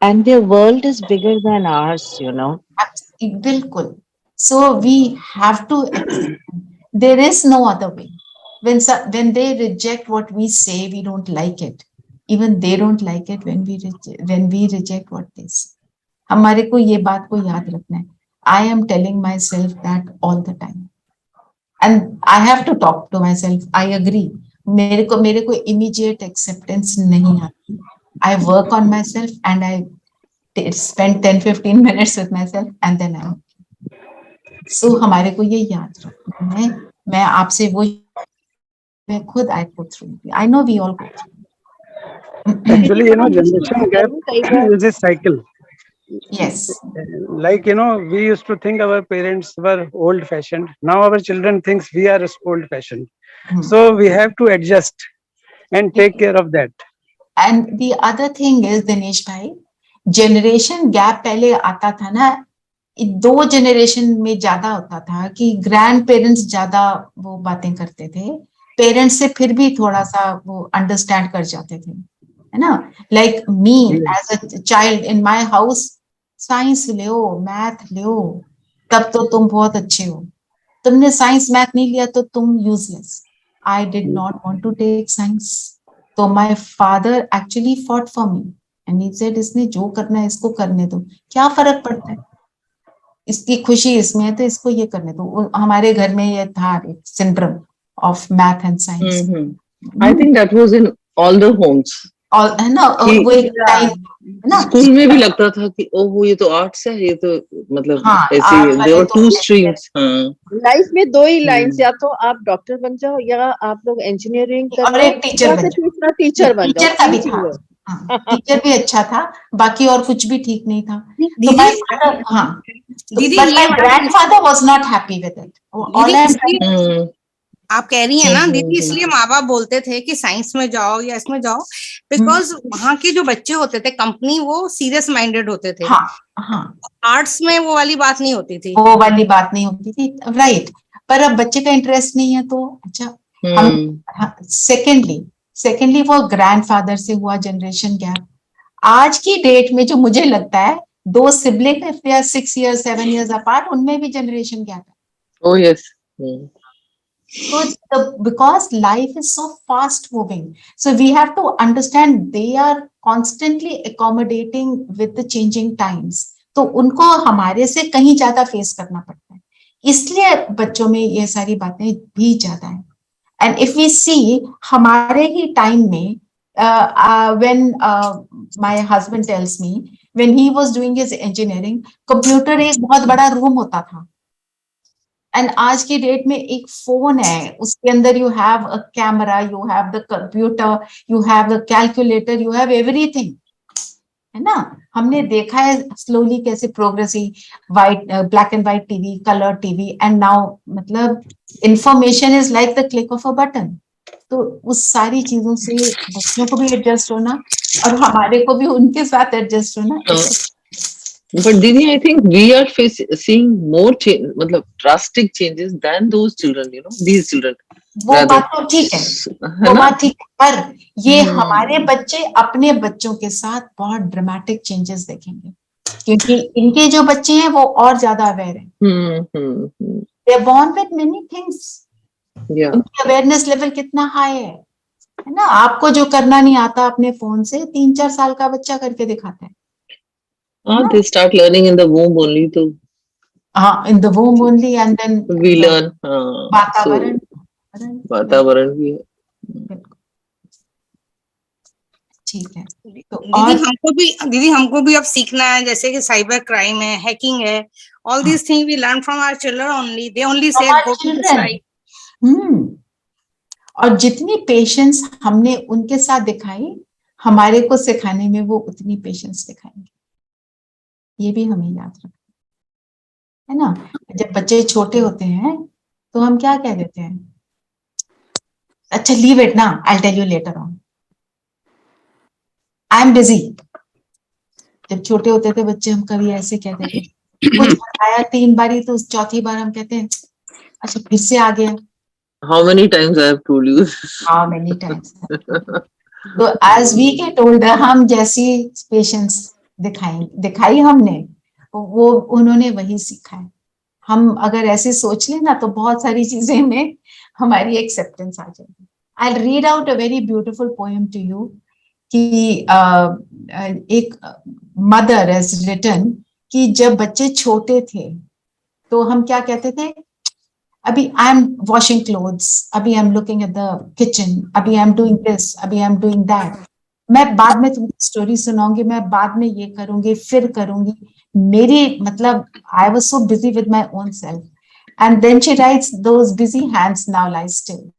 And their world is bigger than ours, you know. बिल्कुल। So we have to accept. There is no other way. When they reject what we say, we don't like it. Even they don't like it when we reject what they say. हमारे को ये बात को याद रखना है। I am telling myself that all the time. And I have to talk to myself. I agree. मेरे को immediate acceptance नहीं आती। I work on myself and I spend 10-15 minutes with myself and then I'm सो हमारे को ये याद रखना है। मैं आपसे वो, मैं खुद I go through, I know we all go through. Actually, पर हम generation gap कई बार is a cycle. Yes, Like, we used to think our parents were old fashioned. Now our children thinks we are old fashioned. So we have to adjust and take care of that. And the other thing is Dinesh भाई, generation gap पहले आता था ना, 2 generation में ज्यादा होता था कि ग्रैंड पेरेंट्स ज्यादा वो बातें करते थे, पेरेंट्स से फिर भी थोड़ा सा वो अंडरस्टैंड कर जाते थे, है ना। Like me as a child in my house, science लो, मैथ लो, तब तो तुम बहुत अच्छे हो, तुमने साइंस मैथ नहीं लिया तो तुम useless. I did not want to take science, तो my father actually fought for me and he said इसने जो करना है इसको करने दो, क्या फर्क पड़ता है, इसकी खुशी इसमें है तो इसको ये करने दो। हमारे घर में ये था एक syndrome of math and science. I think that was in all the homes. और है ना, वो एक टाइम है ना, स्कूल में भी लगता था कि ओह ये तो आर्ट्स है, ये तो मतलब हाँ, ऐसे आर्ट देयर वाले वर तो 2 ऐसे स्ट्रीम्स। हाँ लाइफ में 2 ही लाइन्स, या तो आप डॉक्टर बन जाओ या आप लोग इंजीनियरिंग कर और लो, एक टीचर या बन फिर जाओ। तीसरा टीचर बन जाओ। टीचर का भी 3 था, चीजें। हाँ, टीचर भी अच्छा था, बाकी और कुछ भी ठीक नहीं था। तो दीदी माय फादर, हाँ, दीदी बट ये माय बात grandfather was not happy with it. All दीदी आई एम इसलिए आप कह रही हैं ना दीदी, इसलिए हम्म माँ बाप बोलते थे कि साइंस में जाओ या इसमें जाओ, बिकॉज वहाँ के जो बच्चे होते थे कंपनी, वो सीरियस माइंडेड होते थे। हाँ हाँ, आर्ट्स में वो वाली बात नहीं होती थी। वो वाली बात नहीं होती थी, राइट। पर अब बच्चे का इंटरेस्ट नहीं है तो अच्छा। हम सेकेंडली वो ग्रैंडफादर से हुआ जनरेशन गैप। आज की डेट में जो मुझे लगता है 2 sibling if they are 6 years 7 years apart, उनमें भी जनरेशन गैप है। Oh yes. So because life is so fast moving, so we have to understand they are constantly accommodating with the changing times. तो उनको हमारे से कहीं ज्यादा face करना पड़ता है, इसलिए बच्चों में ये सारी बातें भी ज्यादा है। एंड इफ वी सी हमारे ही टाइम में, when my husband tells me when he was doing his engineering, computer एक बहुत बड़ा रूम होता था, एंड आज की डेट में एक फोन है, उसके अंदर you have a camera, you have the computer, you have the calculator, you have everything, है ना। हमने देखा है स्लोली कैसे progressive white, black and white TV, colour TV, and now मतलब information is like the click of a button. तो उस सारी चीजों से बच्चों को भी एडजस्ट होना और हमारे को भी उनके साथ एडजस्ट होना। But Didi, I think we are seeing more change, मतलब drastic changes than those children, these children. वो rather. बात तो ठीक है, है वो ना? बात ठीक है, पर ये हमारे बच्चे अपने बच्चों के साथ बहुत ड्रामेटिक चेंजेस देखेंगे, क्योंकि इनके जो बच्चे हैं वो और ज्यादा अवेयर हैं। They are born with many things, उनकी अवेयरनेस लेवल कितना हाई है ना। आपको जो करना नहीं आता अपने फोन से 3-4 साल का बच्चा करके दिखाता है। They start learning in the womb only, तो हाँ, in the womb only, and then we learn. वातावरण, वातावरण भी है। बिल्कुल ठीक है। तो दीदी हमको भी अब सीखना है, जैसे कि साइबर क्राइम है, हैकिंग है, all these thing we learn from our children only, they only say go to this site. और जितनी पेशेंस हमने उनके साथ दिखाई, हमारे को सिखाने में वो उतनी पेशेंस दिखाएंगे, ये भी हमें याद रखना है ना। जब बच्चे छोटे होते हैं तो हम क्या कह देते हैं, अच्छा लीव इट ना, I tell you later on, I am busy. जब छोटे होते थे बच्चे, हम कभी ऐसे कहते थे, कुछ बताया 3 बारी तो 4थी बार हम कहते हैं अच्छा फिर से आ गया। How many times I have told you? How many times? तो as we get older, हम जैसी पेशेंस दिखाई हमने, वो उन्होंने वही सीखा है। हम अगर ऐसे सोच लें ना तो बहुत सारी चीजें में हमारी एक्सेप्टेंस आ जाएगी। I'll read out a very beautiful poem to you कि एक मदर has written कि जब बच्चे छोटे थे तो हम क्या कहते थे, अभी आई एम वॉशिंग क्लोथ्स, अभी I am looking at the kitchen, अभी आई एम डूइंग दिस, अभी आई एम डूइंग दैट, मैं बाद में तुमको स्टोरी सुनाऊंगी, मैं बाद में ये करूंगी, फिर करूंगी। मेरी मतलब I was so busy with my own self. And then she writes, those busy hands now lie still.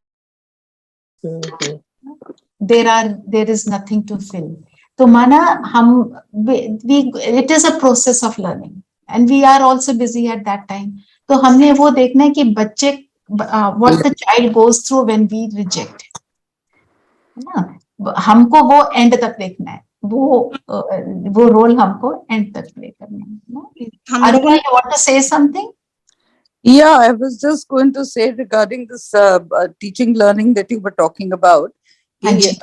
There is nothing to fill. तो माना हम it is a process of learning and we are also busy at that time. तो हमने वो देखना है कि बच्चे what the child goes through when we reject, है ना, हमको वो एंड तक देखना है, वो रोल हमको एंड तक प्ले करना है. Aruna, you want to say something? Yeah, I was just going to say regarding this teaching learning that you were talking about. कि,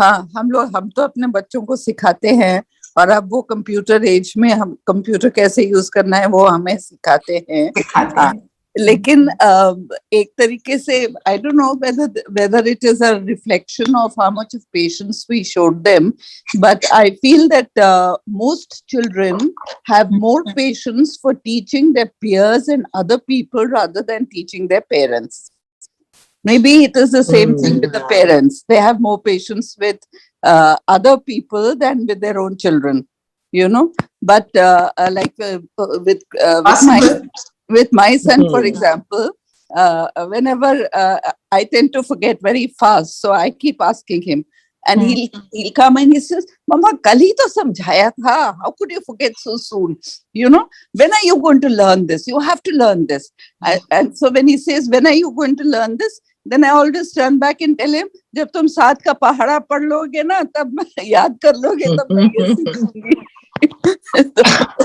हाँ, हम तो अपने बच्चों को सिखाते हैं और अब वो कंप्यूटर एज में हम कंप्यूटर कैसे यूज करना है वो हमें सिखाते हैं. लेकिन एक तरीके से I don't know whether it is a reflection of how much of patience we showed them, but I feel that most children have more patience for teaching their peers and other people rather than teaching their parents. Maybe it is the same thing with the parents. They have more patience with other people than with their own children, you know. But like with my son, for example, whenever I tend to forget very fast, so I keep asking him, and he'll come and he says, "Mama, kal hi to samjhaya tha. How could you forget so soon? You know, when are you going to learn this? You have to learn this." And so when he says, "When are you going to learn this?" then I always turn back and tell him, "जब तुम 7 का पहाड़ा पढ़ लोगे ना, तब याद कर लोगे, तब मैं ये सीखूंगी."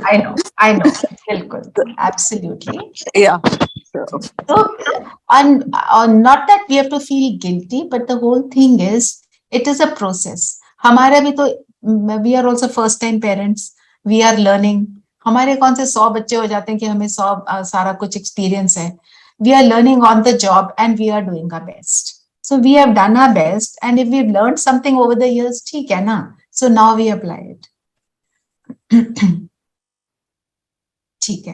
I know, बिल्कुल, absolutely. Yeah. So, and not that we have to feel guilty, but the whole thing is, it is a process. हमारा भी तो, we are also first time parents. We are learning. हमारे कौन से 100 बच्चे हो जाते हैं कि हमें 100 सारा कुछ experience है. We are learning on the job and we are doing our best. So we have done our best, and if we've learned something over the years, ठीक है ना? So now we apply it. ठीक है.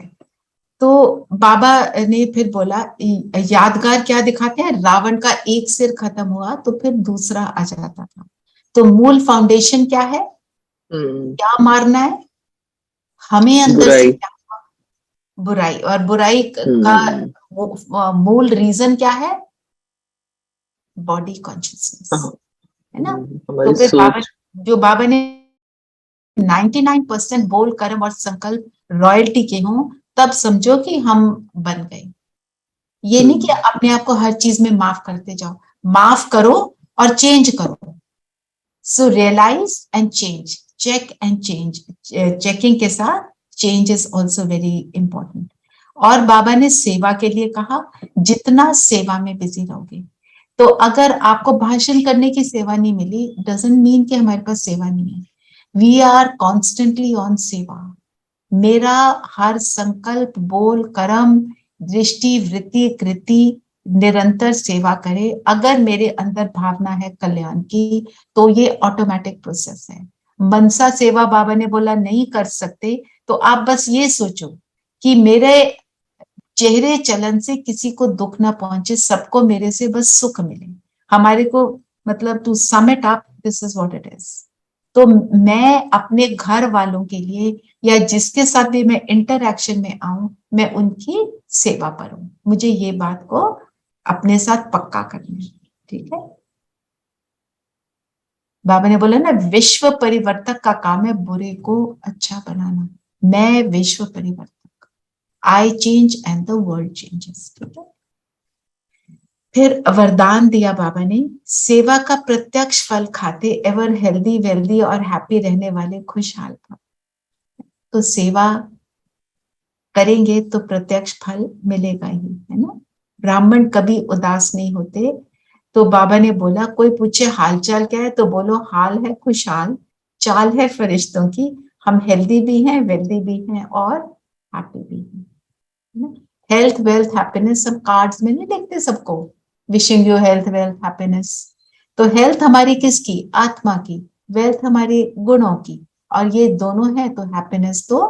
तो बाबा ने फिर बोला, यादगार क्या दिखाते हैं? रावण का एक सिर खत्म हुआ तो फिर दूसरा आ जाता था. तो मूल फाउंडेशन क्या है? क्या मारना है हमें अंदर से? क्या? बुराई. और बुराई का मूल रीजन क्या है? बॉडी कॉन्शियसनेस, है ना? तो फिर जो बाबा ने 99% बोल, कर्म और संकल्प रॉयल्टी के हों, तब समझो कि हम बन गए. ये नहीं कि अपने आप को हर चीज में माफ करते जाओ. माफ करो और चेंज करो. So realise and change, check and change. Checking के साथ change is also very important. और बाबा ने सेवा के लिए कहा, जितना सेवा में बिजी रहोगे. तो अगर आपको भाषण करने की सेवा नहीं मिली, डजंट मीन कि हमारे पास सेवा नहीं है. वी आर कॉन्स्टेंटली ऑन सेवा. मेरा हर संकल्प, बोल, कर्म, दृष्टि, वृत्ति, कृति निरंतर सेवा करे. अगर मेरे अंदर भावना है कल्याण की, तो ये ऑटोमेटिक प्रोसेस है. मनसा सेवा बाबा ने बोला नहीं कर सकते, तो आप बस ये सोचो कि मेरे चेहरे चलन से किसी को दुख ना पहुंचे, सबको मेरे से बस सुख मिले. हमारे को मतलब to sum it up, this is what it is. तो मैं अपने घर वालों के लिए या जिसके साथ भी मैं इंटरैक्शन में आऊं, मैं उनकी सेवा पर हूं. मुझे ये बात को अपने साथ पक्का करना है. ठीक है. बाबा ने बोला ना, विश्व परिवर्तक का काम है बुरे को अच्छा बनाना. मैं विश्व परिवर्तक. I change and the world changes. ठीक है. फिर वरदान दिया बाबा ने, सेवा का प्रत्यक्ष फल खाते एवर हेल्दी, वेल्दी और हैप्पी रहने वाले खुशहाल भव. तो सेवा करेंगे तो प्रत्यक्ष फल मिलेगा ही, है ना. ब्राह्मण कभी उदास नहीं होते. तो बाबा ने बोला, कोई पूछे हालचाल क्या है, तो बोलो हाल है खुशहाल, चाल है फरिश्तों की. हम हेल्दी भी हैं, वेल्दी भी हैं और हैप्पी भी हैं. हेल्थ, वेल्थ, हैप्पीनेस सब कार्ड्स में नहीं लिखते सबको, wishing you health, wealth, happiness. तो हेल्थ हमारी किसकी? आत्मा की. वेल्थ हमारी गुणों की. और ये दोनों है तो हैप्पीनेस तो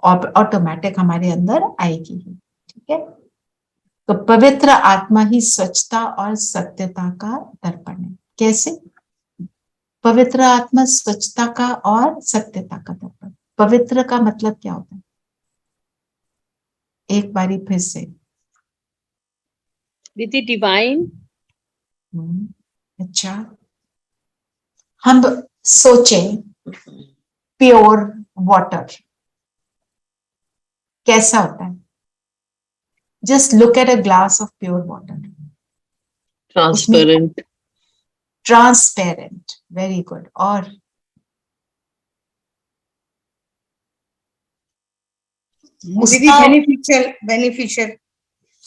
ऑटोमेटिक हमारे अंदर आएगी ही. ठीक है. तो पवित्र आत्मा ही स्वच्छता और सत्यता का दर्पण है. कैसे? पवित्र आत्मा स्वच्छता का और सत्यता का दर्पण. पवित्र का मतलब क्या होता है? एक बारी फिर से, with the divine. अच्छा, हम सोचें प्योर वाटर कैसा होता है. Just look at a glass of pure water. Transparent. Transparent, very good. और दीदी beneficial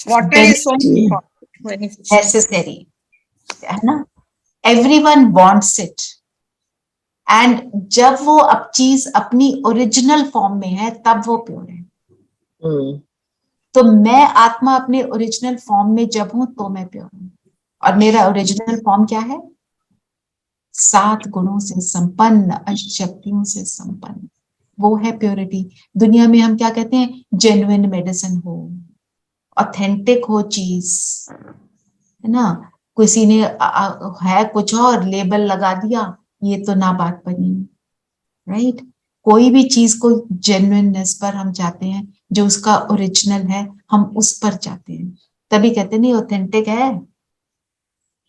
water is so beneficial necessary है ना. Everyone wants it. एंड जब वो अब चीज अपनी ओरिजिनल फॉर्म में है तब वो प्योर है. तो मैं आत्मा अपने ओरिजिनल फॉर्म में जब हूं तो मैं प्योर हूं. और मेरा ओरिजिनल फॉर्म क्या है? 7 गुणों से संपन्न, अष्टशक्तियों से संपन्न. वो है प्योरिटी. दुनिया में हम क्या कहते हैं? जेन्युइन मेडिसिन हो, ऑथेंटिक हो चीज, है ना. किसी ने है कुछ और लेबल लगा दिया, ये तो ना बात बनी. राइट. कोई भी चीज को जेन्युइननेस पर हम चाहते हैं, जो उसका ओरिजिनल है हम उस पर चाहते हैं. तभी कहते नहीं ऑथेंटिक है.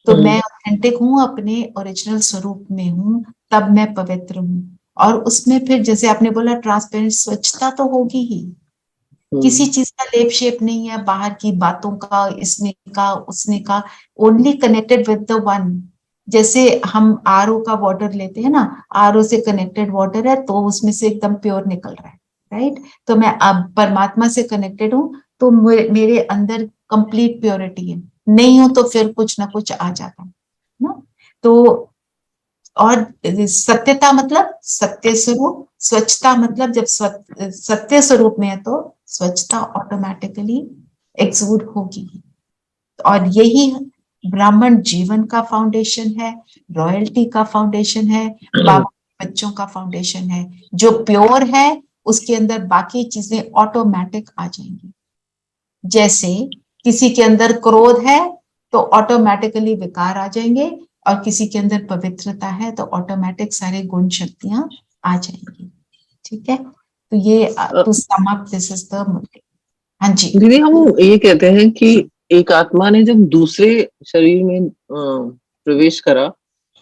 तो मैं ऑथेंटिक हूं, अपने ओरिजिनल स्वरूप में हूं, तब मैं पवित्र हूं. और उसमें फिर जैसे आपने बोला ट्रांसपेरेंट, स्वच्छता तो होगी ही. किसी चीज का लेप शेप नहीं है, बाहर की बातों का, इसने का उसने का. Only connected with the one. जैसे हम आरओ का वाटर लेते हैं ना, आरओ से कनेक्टेड वाटर है तो उसमें से एकदम प्योर निकल रहा है. राइट. तो मैं अब परमात्मा से कनेक्टेड हूं तो मेरे अंदर कंप्लीट प्योरिटी है. नहीं हो तो फिर कुछ ना कुछ आ जाता है ना. तो और सत्यता मतलब सत्य स्वरूप. स्वच्छता मतलब जब सत्य स्वरूप में है तो स्वच्छता ऑटोमेटिकली एक्सूड होगी. और यही ब्राह्मण जीवन का फाउंडेशन है, रॉयल्टी का फाउंडेशन है, बाबा बच्चों का फाउंडेशन है. जो प्योर है उसके अंदर बाकी चीजें ऑटोमेटिक आ जाएंगी. जैसे किसी के अंदर क्रोध है तो ऑटोमेटिकली विकार आ जाएंगे, और किसी के अंदर पवित्रता है तो ऑटोमेटिक सारे गुण शक्तियां आ जाएंगी. ठीक है. तो ये to sum up this is the. हाँ जी दीदी, हम ये कहते हैं कि एक आत्मा ने जब दूसरे शरीर में प्रवेश करा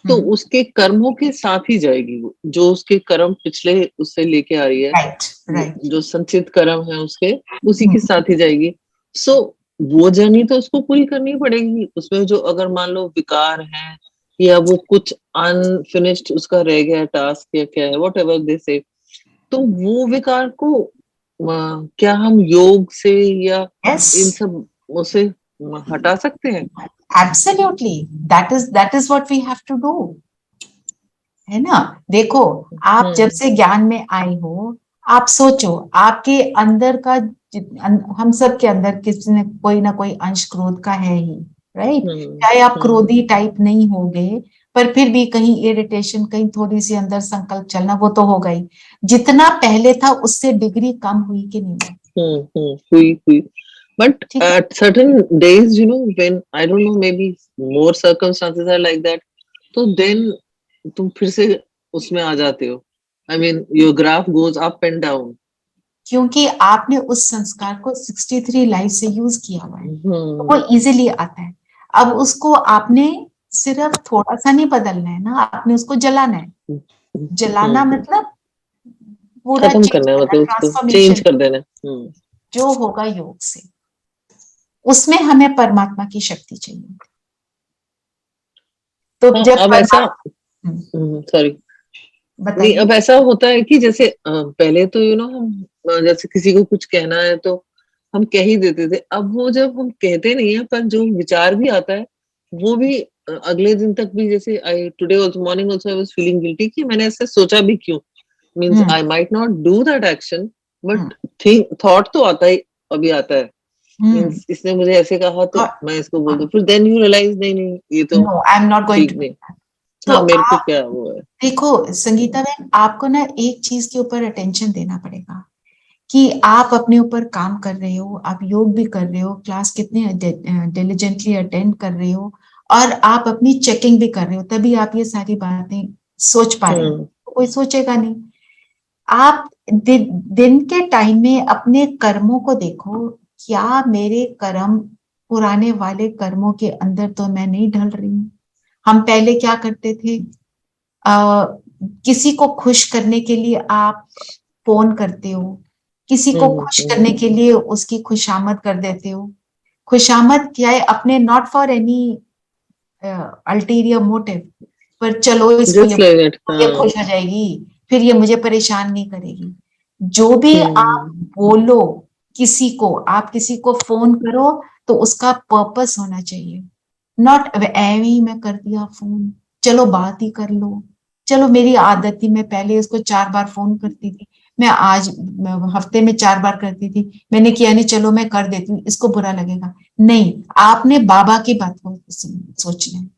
तो उसके कर्मों के साथ ही जाएगी वो, जो उसके कर्म पिछले उससे लेके आ रही है. राइट. जो संचित कर्म है उसके, उसी के साथ ही जाएगी. सो वो जर्नी तो उसको पूरी करनी पड़ेगी. उसमें जो अगर मान लो विकार है या वो कुछ अनफिनिश्ड उसका रह गया टास्क या क्या है, वॉट एवर दे से, तो वो विकार को क्या हम योग से या इन सब उसे हटा सकते हैं? Absolutely. That is what we have to do. है ना. देखो, आप जब से ज्ञान में आए हो, आप सोचो आपके अंदर का, हम सब के अंदर किसी ने कोई ना कोई अंश क्रोध का है ही. राइट. चाहे आप क्रोधी टाइप नहीं होगे, पर फिर भी कहीं इरिटेशन, कहीं थोड़ी सी अंदर संकल्प चलना, वो तो होगा ही. जितना पहले था उससे डिग्री कम हुई कि नहीं? हुई. But at certain days, when I don't know, maybe more circumstances are like that, तो then तुम फिर से उसमें आ जाते हो. I mean, your graph goes up and down. क्योंकि आपने उस संस्कार को 63 लाइफ से यूज किया हुआ है, तो वो इजीली आता है. अब उसको आपने सिर्फ थोड़ा सा नहीं बदलना है ना, आपने उसको जलाना है. जलाना मतलब पूरा खत्म करना है, मतलब उसको चेंज कर देना. जो होगा योग से, उसमें हमें परमात्मा की शक्ति चाहिए. तो जब अब ऐसा सॉरी नहीं, अब ऐसा होता है कि जैसे पहले तो हम जैसे किसी को कुछ कहना है तो हम कह ही देते थे. अब वो जब हम कहते नहीं है, पर जो विचार भी आता है वो भी अगले दिन तक भी, जैसे I today also morning also I was feeling guilty कि मैंने ऐसे सोचा भी क्यों. Means I might not do that action, but thought तो आता ही अभी आता है. मींस इसने मुझे ऐसे कहा तो मैं इसको बोल दूं, फिर देन यू रियलाइज नहीं ये तो I am not going to. तो मेरे को क्या वो है. देखो संगीता बहन, आपको ना एक चीज के ऊपर अटेंशन देना पड़ेगा कि आप अपने ऊपर काम कर रहे हो, आप योग भी कर रहे हो, क्लास कितने डिलिजेंटली अटेंड कर रहे हो, और आप अपनी चेकिंग भी कर रहे हो, तभी आप ये सारी बातें सोच पा रहे हो. कोई सोचेगा नहीं. आप दिन के टाइम में अपने कर्मों को देखो, क्या मेरे कर्म पुराने वाले कर्मों के अंदर तो मैं नहीं ढल रही हूँ। हम पहले क्या करते थे, किसी को खुश करने के लिए आप फोन करते हो, किसी को खुश करने के लिए उसकी खुशामद कर देते हो। खुशामद क्या है, अपने not for any ulterior motive, पर चलो इसको जस्ट लाइक दैट। ये खुश हो जाएगी, फिर ये मुझे परेशान नहीं करेगी। जो भी आप बोलो किसी को, आप किसी को फोन करो तो उसका पर्पस होना चाहिए, नॉट एवे ही मैं कर दिया फोन, चलो बात ही कर लो। चलो मेरी आदत थी, मैं पहले उसको 4 बार फोन करती थी, मैं आज हफ्ते में 4 बार करती थी, मैंने किया नहीं, चलो मैं कर देती हूँ, इसको बुरा लगेगा नहीं। आपने बाबा की बात को सोचना है,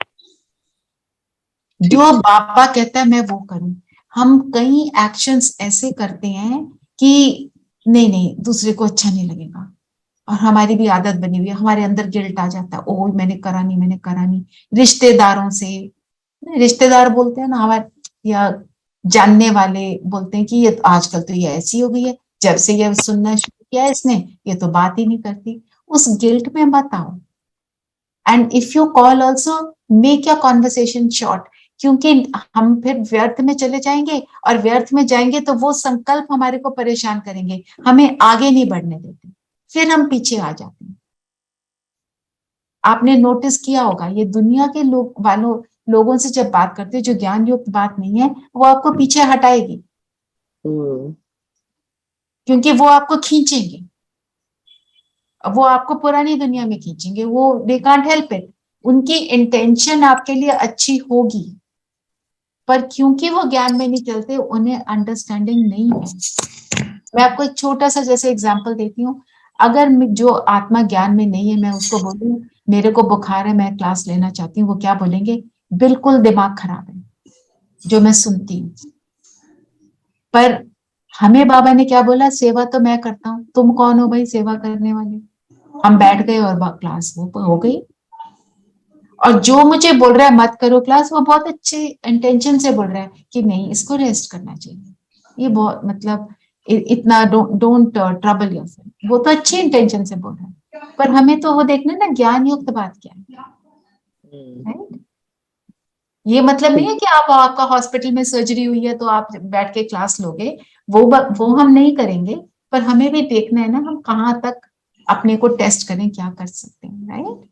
जो बाबा कहता है मैं वो करूं। हम कई एक्शंस ऐसे करते हैं कि नहीं नहीं दूसरे को अच्छा नहीं लगेगा, और हमारी भी आदत बनी हुई है, हमारे अंदर गिल्ट आ जाता है, ओ मैंने करा नहीं, मैंने करा नहीं। रिश्तेदारों से, रिश्तेदार बोलते हैं ना हमारे, या जानने वाले बोलते हैं कि ये आजकल तो ये ऐसी हो गई है, जब से ये सुनना शुरू किया है इसने, ये तो बात ही नहीं करती। उस गिल्ट में मत आओ। And if you call also, make your conversation short, क्योंकि हम फिर व्यर्थ में चले जाएंगे, और व्यर्थ में जाएंगे तो वो संकल्प हमारे को परेशान करेंगे, हमें आगे नहीं बढ़ने देते, फिर हम पीछे आ जाते हैं। आपने नोटिस किया होगा, ये दुनिया के लोगों से जब बात करते हैं जो ज्ञान युक्त बात नहीं है, वो आपको पीछे हटाएगी, क्योंकि वो आपको खींचेंगे, वो आपको पुरानी दुनिया में खींचेंगे, वो दे कांट हेल्प इट। उनकी इंटेंशन आपके लिए अच्छी होगी, पर क्योंकि वो ज्ञान में नहीं चलते, उन्हें अंडरस्टैंडिंग नहीं है। मैं आपको एक छोटा सा जैसे एग्जांपल देती हूँ, अगर जो आत्मा ज्ञान में नहीं है, मैं उसको बोलूं मेरे को बुखार है, मैं क्लास लेना चाहती हूँ, वो क्या बोलेंगे, बिल्कुल दिमाग खराब है, जो मैं सुनती हूँ। पर हमें बाबा ने क्या बोला, सेवा तो मैं करता हूँ, तुम कौन हो भाई सेवा करने वाले। हम बैठ गए और क्लास वो हो गई। और जो मुझे बोल रहा है मत करो क्लास, वो बहुत अच्छे इंटेंशन से बोल रहा है कि नहीं इसको रेस्ट करना चाहिए, ये बहुत मतलब इतना डोंट ट्रबल योरसेल्फ, वो तो अच्छे इंटेंशन से बोल रहा है, पर हमें तो वो देखना ना ज्ञान युक्त बात क्या है, राइट। ये मतलब नहीं है कि आपका हॉस्पिटल में सर्जरी हुई है तो आप बैठ के क्लास लोगे, वो हम नहीं करेंगे, पर हमें भी देखना है ना हम कहाँ तक अपने को टेस्ट करें, क्या कर सकते हैं, राइट।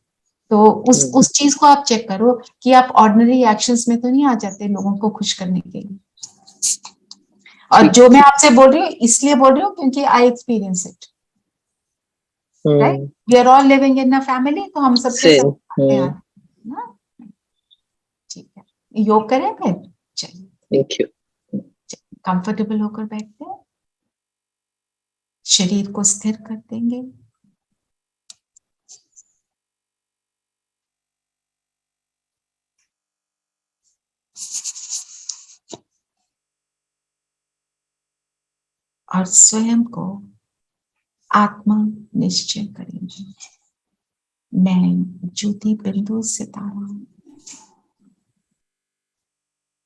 तो उस चीज को आप चेक करो कि आप ऑर्डिनरी एक्शंस में तो नहीं आ जाते लोगों को खुश करने के लिए। और जो मैं आपसे बोल रही हूँ इसलिए बोल रही हूँ क्योंकि I experience it, right. We are all living in a family, तो हम सबके सब आते हैं ना। ठीक है, योग करें फिर, चलिए थैंक यू। कंफर्टेबल होकर बैठते हैं, शरीर को स्थिर कर देंगे। और स्वयं को आत्मा निश्चय करेंगे, मैं ज्योति बिंदु सितारा हूं,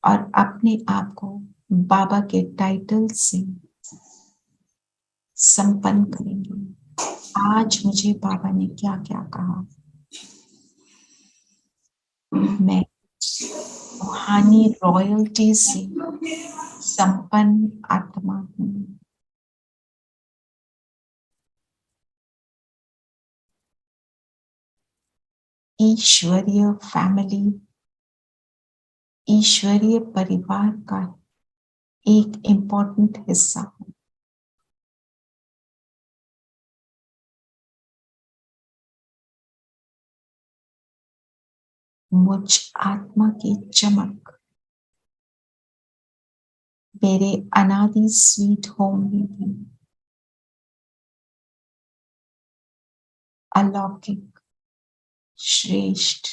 और अपने आप को बाबा के टाइटल से संपन्न करेंगे। आज मुझे बाबा ने क्या क्या कहा, मैं रूहानी रॉयल्टी से संपन्न आत्मा हूं। ईश्वरीय फैमिली, ईश्वरीय परिवार का एक इम्पोर्टेंट हिस्सा हूं। मुझ आत्मा की चमक मेरे अनादि स्वीट होम में भी अलौकिक श्रेष्ठ।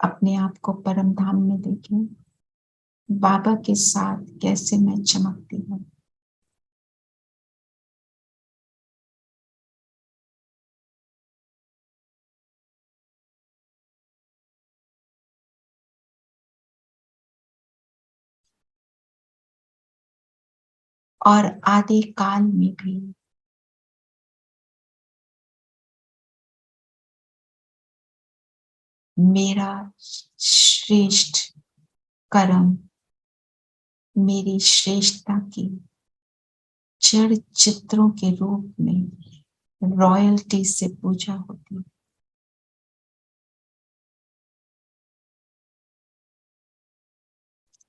अपने आप को परम धाम में देखें, बाबा के साथ कैसे मैं चमकती हूँ। और आदि काल में भी मेरा श्रेष्ठ कर्म मेरी श्रेष्ठता की जड़ चित्रों के रूप में रॉयल्टी से पूजा होती है।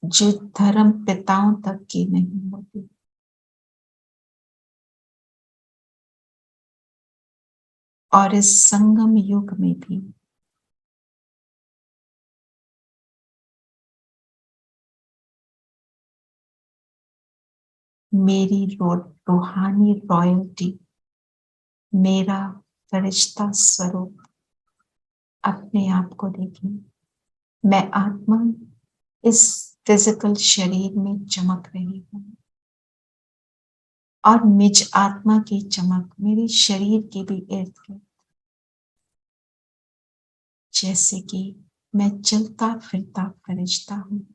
जो धर्म पिताओं तक की नहीं होती। और इस संगम युग में भी मेरी रूहानी रॉयल्टी, मेरा फरिश्ता स्वरूप अपने आप को देखें। मैं आत्मा इस फिजिकल शरीर में चमक रही हूँ और निज आत्मा की चमक मेरे शरीर के भी इर्द गिर्द, जैसे कि मैं चलता फिरता फरिश्ता हूँ।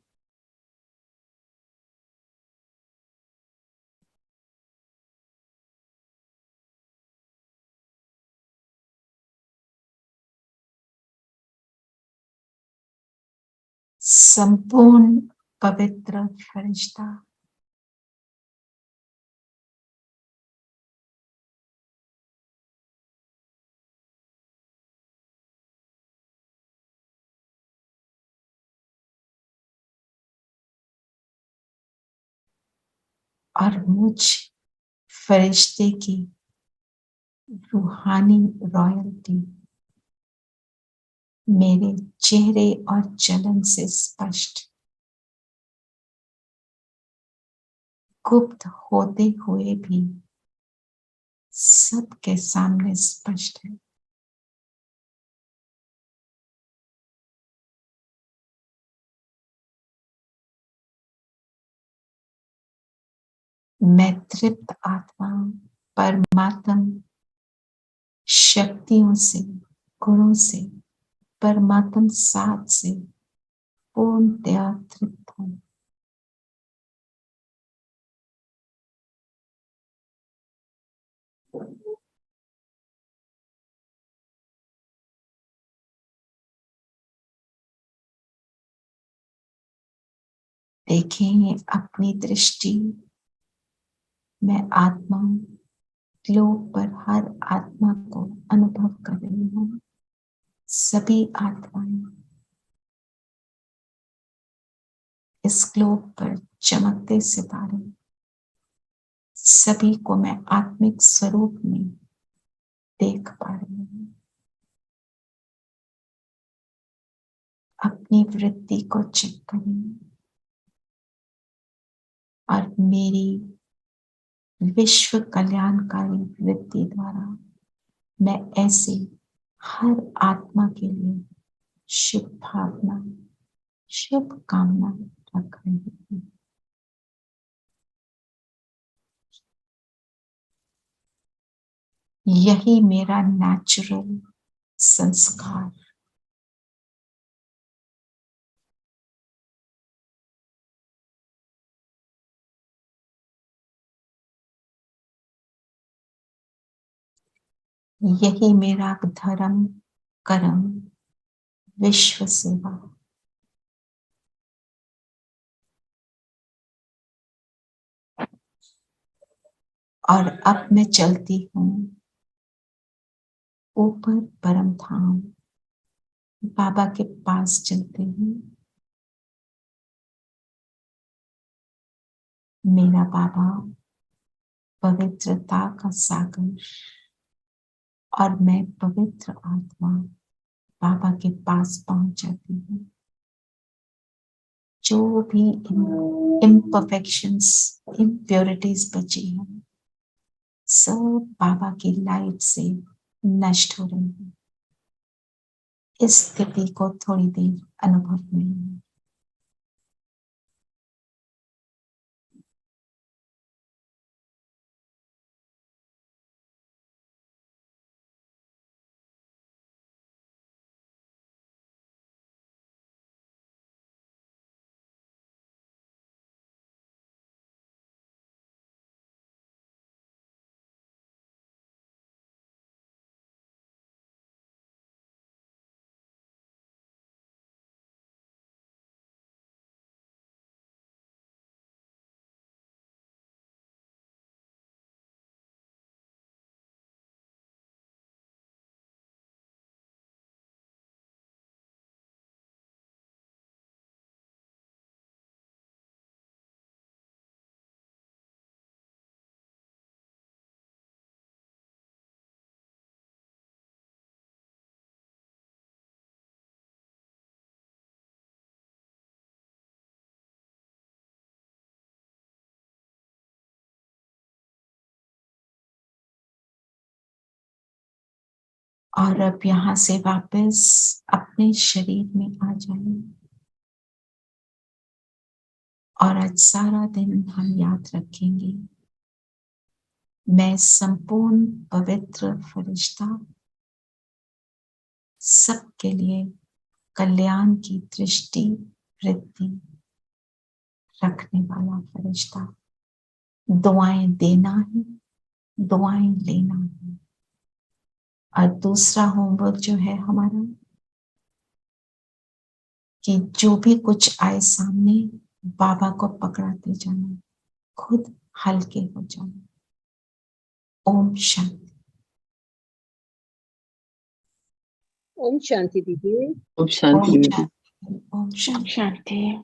संपूर्ण पवित्र फरिश्ता। और मुझ फरिश्ते की रूहानी रॉयल्टी मेरे चेहरे और चलन से स्पष्ट, गुप्त होते हुए भी सबके सामने स्पष्ट है। मैं तृप्त आत्मा परमात्म शक्तियों से, गुणों से, परमात्म साथ से पूर्णतया तृप्त हूँ। देखें अपनी दृष्टि, मैं आत्मा ग्लोब पर हर आत्मा को अनुभव कर रही हूँ। सभी आत्माएं इस ग्लोब पर चमकते सितारे, सभी को मैं आत्मिक स्वरूप में देख पा रही हूँ। अपनी वृत्ति को चेक करें और मेरी विश्व कल्याणकारी वृत्ति द्वारा मैं ऐसे हर आत्मा के लिए शुभ भावना, शुभ कामना रख रही हूँ। यही मेरा नेचुरल संस्कार, यही मेरा धर्म, कर्म, विश्व सेवा। और अब मैं चलती हूँ ऊपर परम धाम, बाबा के पास चलते हैं। मेरा बाबा पवित्रता का सागर और मैं पवित्र आत्मा बाबा के पास पहुंच जाती हूँ। जो भी इम्परफेक्शंस, इम्प्योरिटीज बची हैं, सब बाबा की लाइट से नष्ट हो रही है। इस स्थिति को थोड़ी देर अनुभव में और अब यहाँ से वापस अपने शरीर में आ जाए। और आज सारा दिन हम याद रखेंगे, मैं संपूर्ण पवित्र फरिश्ता, सबके लिए कल्याण की दृष्टि वृद्धि रखने वाला फरिश्ता। दुआएं देना है, दुआएं लेना है। और दूसरा होमवर्क जो है हमारा, कि जो भी कुछ आए सामने बाबा को पकड़ाते जाना, खुद हल्के हो जाना। ओम शांति। ओम शांति दीदी। ओम शांति ओम दीदी। शांति। ओम शांति। शांति।